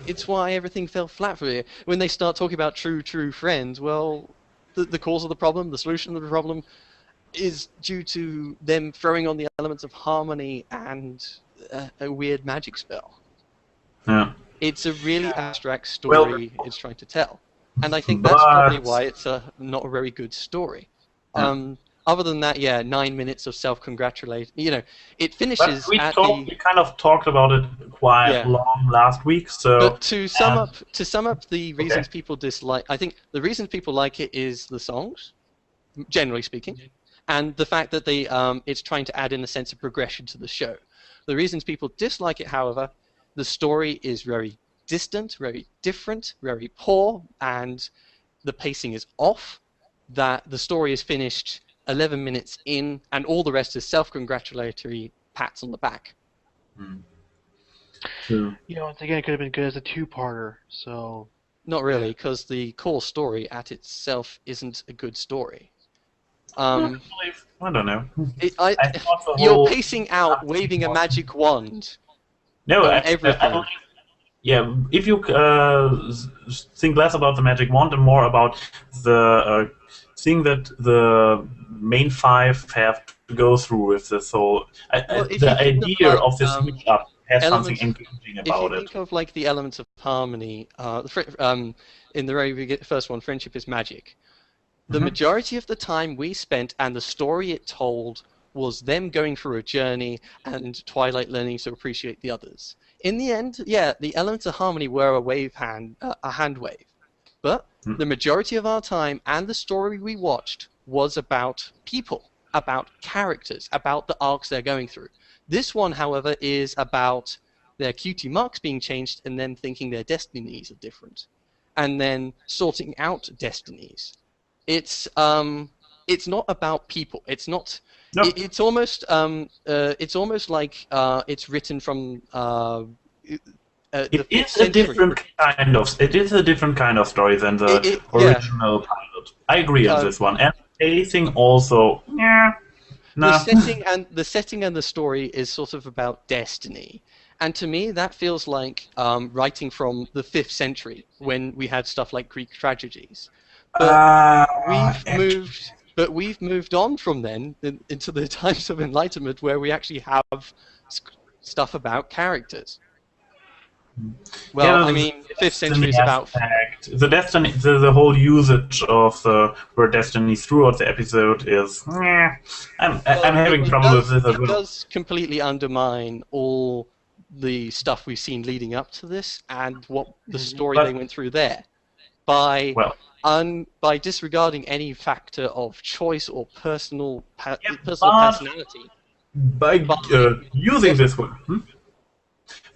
It's why everything fell flat for me. When they start talking about true friends, well... The cause of the problem, the solution of the problem, is due to them throwing on the elements of harmony and a weird magic spell. Yeah. It's a really abstract story it's trying to tell. And I think that's probably why it's not a very good story. Other than that, 9 minutes of self-congratulation. It finishes we kind of talked about it quite long last week. So, but to sum up the reasons people dislike, I think the reasons people like it is the songs, generally speaking, and the fact that it's trying to add in a sense of progression to the show. The reasons people dislike it, however, the story is very distant, very different, very poor, and the pacing is off. That the story is finished 11 minutes in, and all the rest is self-congratulatory pats on the back. Once again, it could have been good as a two-parter, so... Not really, because the core story at itself isn't a good story. I don't know. You're pacing out, waving a magic wand. No, everything. If you think less about the magic wand and more about the thing that the main five have to go through with this whole... the idea of this switch-up has something engaging about it. If you think of like the elements of harmony, in the very first one, friendship is magic. The majority of the time we spent and the story it told was them going through a journey and Twilight learning to appreciate the others. In the end, the elements of harmony were a hand wave. But the majority of our time and the story we watched was about people, about characters, about the arcs they're going through. This one, however, is about their cutie marks being changed and them thinking their destinies are different. And then sorting out destinies. It's not about people. It's not... No. It's almost like it's written from... It is a different kind of story than the original pilot. I agree on this one, and pacing also. The setting and the story is sort of about destiny, and to me that feels like writing from the 5th century when we had stuff like Greek tragedies. But we've moved on from then into the times of Enlightenment where we actually have stuff about characters. Well, 5th century is about the whole usage of the word destiny throughout the episode is. I'm having trouble with this as well. It does completely undermine all the stuff we've seen leading up to this and what the story they went through there by disregarding any factor of choice or personal personality. By using this one.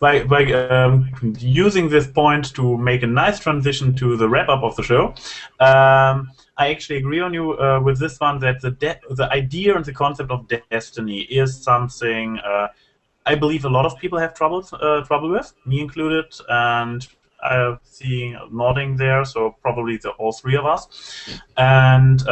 By using this point to make a nice transition to the wrap-up of the show, I actually agree on you with this one that the idea and the concept of destiny is something I believe a lot of people have trouble with, me included, and I see nodding there, so probably all three of us. And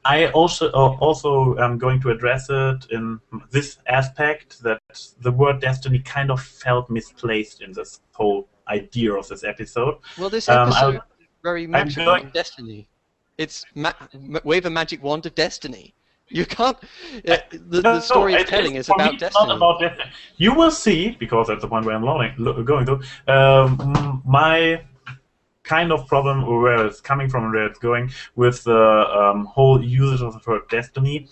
I also am going to address it in this aspect that the word destiny kind of felt misplaced in this whole idea of this episode. Well, this episode is very much about destiny. It's wave a magic wand of destiny. You can't. The story it's telling is about destiny. Not about destiny. You will see, because that's the point where I'm going to. My kind of problem, or where it's coming from and where it's going, with the whole usage of the word destiny.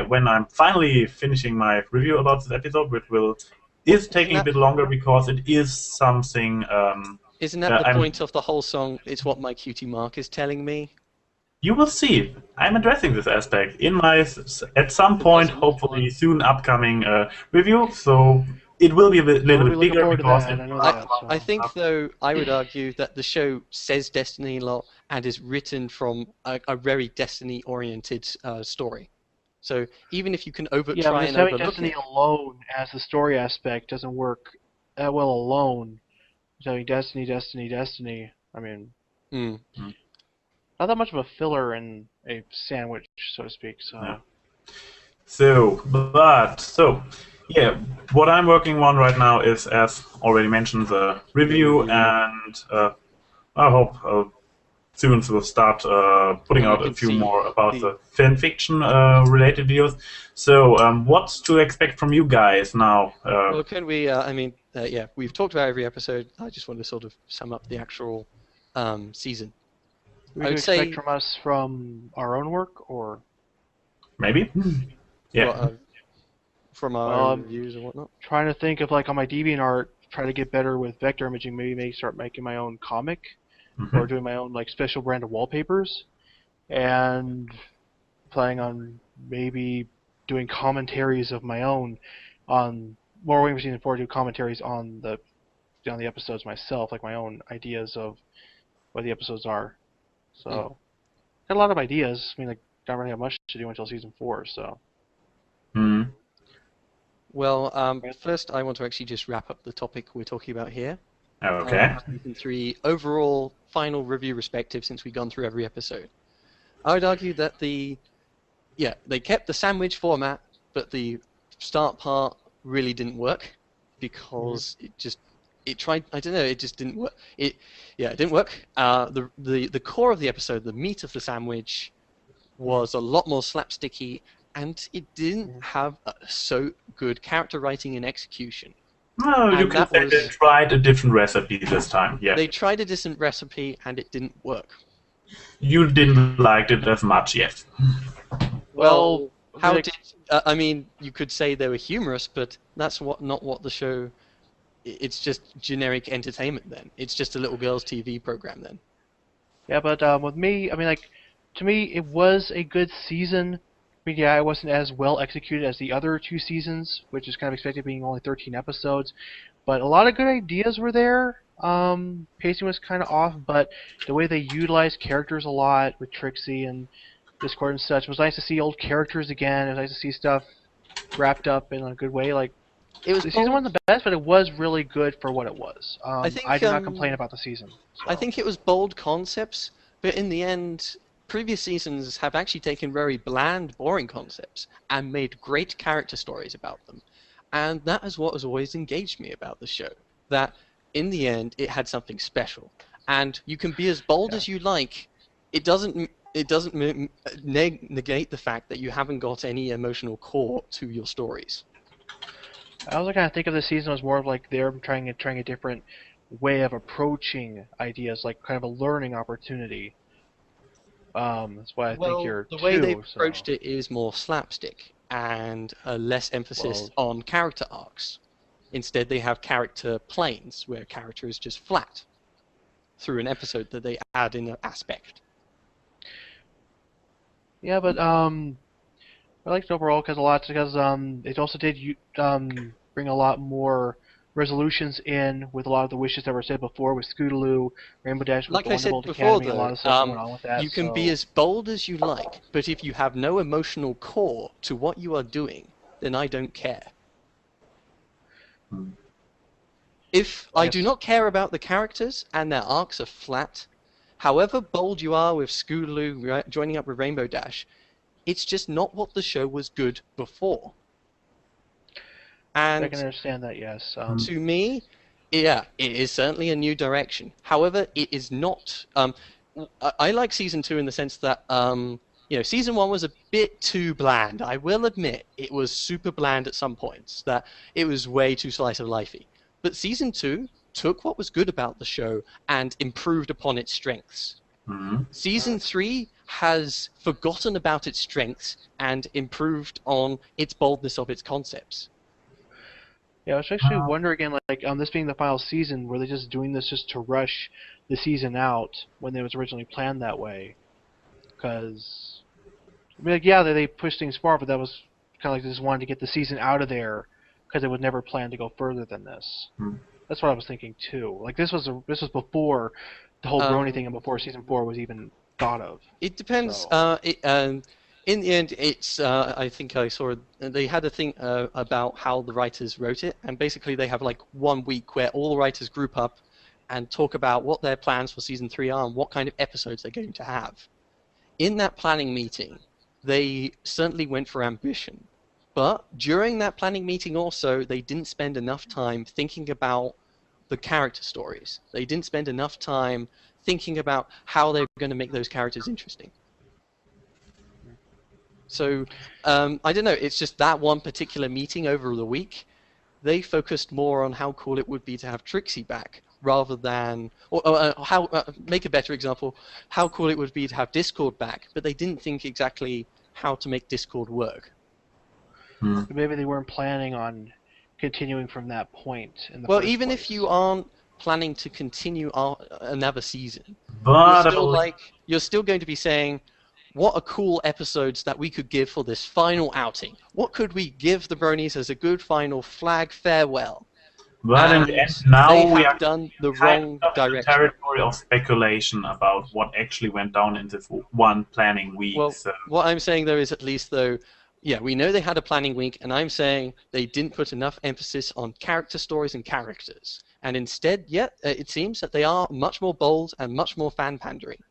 When I'm finally finishing my review about this episode, which is taking a bit longer because it is something. Isn't that the point of the whole song? It's what my cutie Mark is telling me. You will see. I'm addressing this aspect in my, at some point, hopefully soon upcoming review. So it will be a little bit bigger because I think, though, I would argue that the show says Destiny a lot and is written from a very Destiny-oriented story. So even if you can try and overlook Destiny it, alone as the story aspect doesn't work that well alone. Having Destiny. I mean. Not that much of a filler in a sandwich, so to speak. So, what I'm working on right now is, as already mentioned, the review, and I hope soon we'll start putting out a few more about the fan fiction related videos. So, what's to expect from you guys now? Well, can we? We've talked about every episode. I just want to sort of sum up the actual season. What do you expect from us from our own work, or maybe? From our reviews and whatnot. Trying to think of, like, on my DeviantArt, try to get better with vector imaging. Maybe start making my own comic, or doing my own, like, special brand of wallpapers, and planning on maybe doing commentaries of my own on more Wing Machine 4, do commentaries on the episodes myself, like my own ideas of what the episodes are. So, got a lot of ideas. I mean, like, don't really have much to do until season 4, so. Well, first I want to actually just wrap up the topic we're talking about here. Okay. Season 3 overall final review perspective since we've gone through every episode. I would argue that they kept the sandwich format, but the start part really didn't work because it just didn't work. It didn't work. The core of the episode, the meat of the sandwich, was a lot more slapsticky, and it didn't have so good character writing and execution. No, you can say they tried a different recipe this time. Yeah. They tried a different recipe, and it didn't work. You didn't like it as much, yes. Well, how did? I mean, you could say they were humorous, but that's not what the show. It's just generic entertainment then. It's just a little girl's TV program then. Yeah, but with me, I mean, like, to me, it was a good season. I mean, yeah, it wasn't as well executed as the other 2 seasons, which is kind of expected, being only 13 episodes. But a lot of good ideas were there. Pacing was kind of off, but the way they utilized characters a lot with Trixie and Discord and such, it was nice to see old characters again. It was nice to see stuff wrapped up in a good way. Like, the season wasn't the best, but it was really good for what it was. I do not complain about the season. So. I think it was bold concepts, but in the end, previous seasons have actually taken very bland, boring concepts and made great character stories about them. And that is what has always engaged me about the show. That, in the end, it had something special. And you can be as bold as you like. It doesn't negate the fact that you haven't got any emotional core to your stories. I also kind of think of this season as more of like they're trying a different way of approaching ideas, like kind of a learning opportunity. That's why I think you're the way they've approached it is more slapstick and less emphasis on character arcs. Instead, they have character planes where character is just flat through an episode that they add in an aspect. Yeah, but I liked it overall because it also did bring a lot more resolutions in with a lot of the wishes that were said before with Scootaloo, Rainbow Dash, with like I said before, Academy, a lot of stuff going on with that. You can be as bold as you like, but if you have no emotional core to what you are doing, then I don't care. If I do not care about the characters and their arcs are flat, however bold you are with Scootaloo joining up with Rainbow Dash, it's just not what the show was good before. And I can understand that, yes. To me, yeah, it is certainly a new direction. However, it is not... I like Season 2 in the sense that Season 1 was a bit too bland. I will admit it was super bland at some points, that it was way too slice of lifey. But Season 2 took what was good about the show and improved upon its strengths. Season 3 has forgotten about its strengths and improved on its boldness of its concepts. Yeah, I was actually wondering, this being the final season, were they just doing this just to rush the season out when it was originally planned that way? Because, they pushed things forward, but that was kind of like they just wanted to get the season out of there because it would never plan to go further than this. That's what I was thinking too. This was before the whole Brony thing and before Season 4 was even thought of. It depends. In the end, it's I think I saw they had a thing about how the writers wrote it, and basically they have 1 week where all the writers group up and talk about what their plans for Season 3 are and what kind of episodes they're going to have. In that planning meeting, they certainly went for ambition, but during that planning meeting also, they didn't spend enough time thinking about the character stories. They didn't spend enough time thinking about how they're going to make those characters interesting. So, I don't know, it's just that one particular meeting over the week, they focused more on how cool it would be to have Trixie back, rather than, make a better example, how cool it would be to have Discord back, but they didn't think exactly how to make Discord work. Maybe they weren't planning on continuing from that point in the Well, first even place. if you aren't planning to continue another season, But you're still going to be saying, what are cool episodes that we could give for this final outing? What could we give the Bronies as a good final flag farewell? But in the end, now they we have are done the kind wrong of in the direction. territory of speculation about what actually went down in this one planning week. Well, so. what I'm saying though is at least though, yeah, we know they had a planning week, and I'm saying they didn't put enough emphasis on character stories and characters. And instead, it seems that they are much more bold and much more fan-pandering.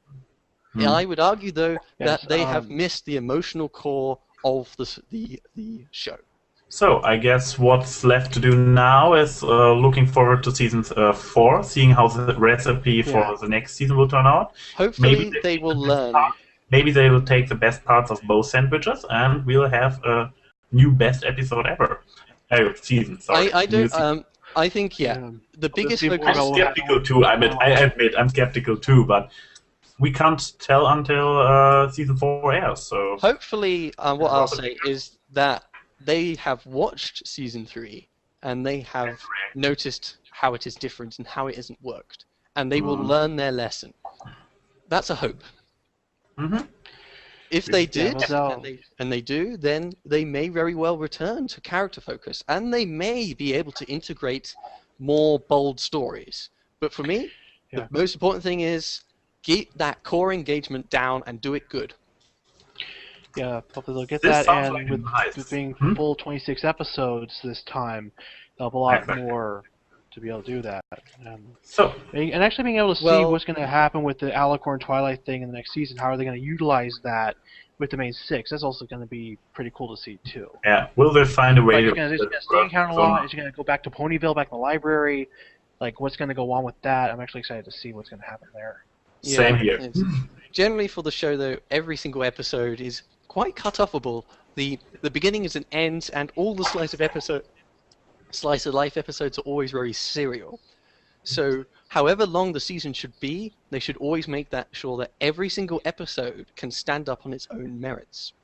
Yeah, I would argue though that they have missed the emotional core of the show. So, I guess what's left to do now is looking forward to Season 4, seeing how the recipe for the next season will turn out. Hopefully they will learn. Maybe they will take the best parts of both sandwiches, and we'll have a new best episode ever. Season, sorry. I think, the biggest focus... I'm skeptical too, I admit, I'm skeptical too, but we can't tell until Season 4 airs, so... Hopefully, what I'll say is that they have watched Season 3, and they have noticed how it is different and how it hasn't worked. And they will learn their lesson. That's a hope. If they did, and they do, then they may very well return to character focus, and they may be able to integrate more bold stories. But for me, the most important thing is keep that core engagement down and do it good. Yeah, hopefully they'll get that, and with being full 26 episodes this time, they'll have a lot more to be able to do that. And actually being able to see what's going to happen with the Alicorn Twilight thing in the next season, how are they going to utilize that with the main 6? That's also going to be pretty cool to see, too. Yeah, will they find a way to... Is it going to stay in Counter Law? Is it going to go back to Ponyville, back in the library? What's going to go on with that? I'm actually excited to see what's going to happen there. Yeah, Same here. Generally for the show, though, every single episode is quite cut-offable. The beginning is an end, and all the slice of life episodes are always very serial. So, however long the season should be, they should always make sure that every single episode can stand up on its own merits.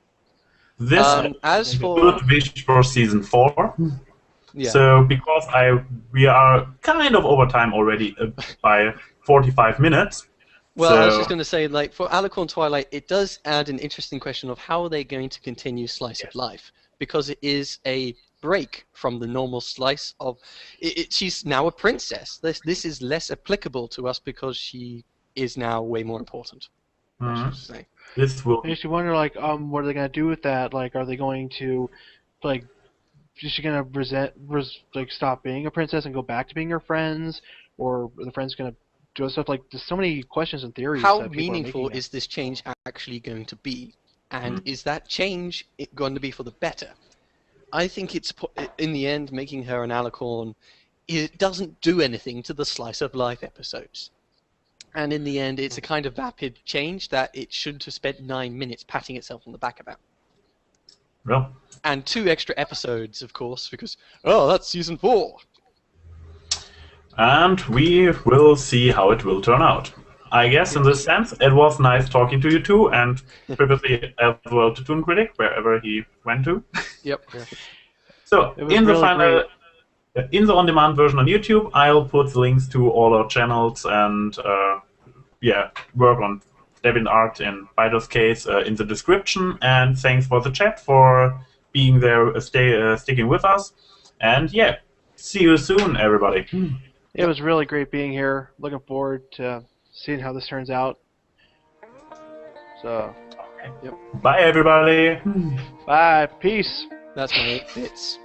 This as for good wish for Season 4. So, because we are kind of over time already by 45 minutes. Well, I was just going to say, for Alicorn Twilight, it does add an interesting question of how are they going to continue Slice of Life, because it is a break from the normal slice of... she's now a princess. This is less applicable to us because she is now way more important. I should say. This will... I used to wonder, what are they going to do with that? Are they going to, is she going to stop being a princess and go back to being her friends? Or are the friends going to do stuff there's so many questions and theories. How meaningful is this change actually going to be? And is that change going to be for the better? I think it's, in the end, making her an Alicorn, it doesn't do anything to the Slice of Life episodes. And in the end, it's a kind of vapid change that it shouldn't have spent 9 minutes patting itself on the back about. Well. And 2 extra episodes, of course, because, that's season 4. And we will see how it will turn out. I guess in this sense, it was nice talking to you two, and previously as well to Toonkritic, wherever he went to. Yep. So, in the final, in the on-demand version on YouTube, I'll put the links to all our channels and work on DeviantArts in Byter's case in the description. And thanks for the chat for being there, sticking with us. And yeah, see you soon, everybody. It was really great being here. Looking forward to seeing how this turns out. So, Bye, everybody. Bye. Peace. That's my 8 bits.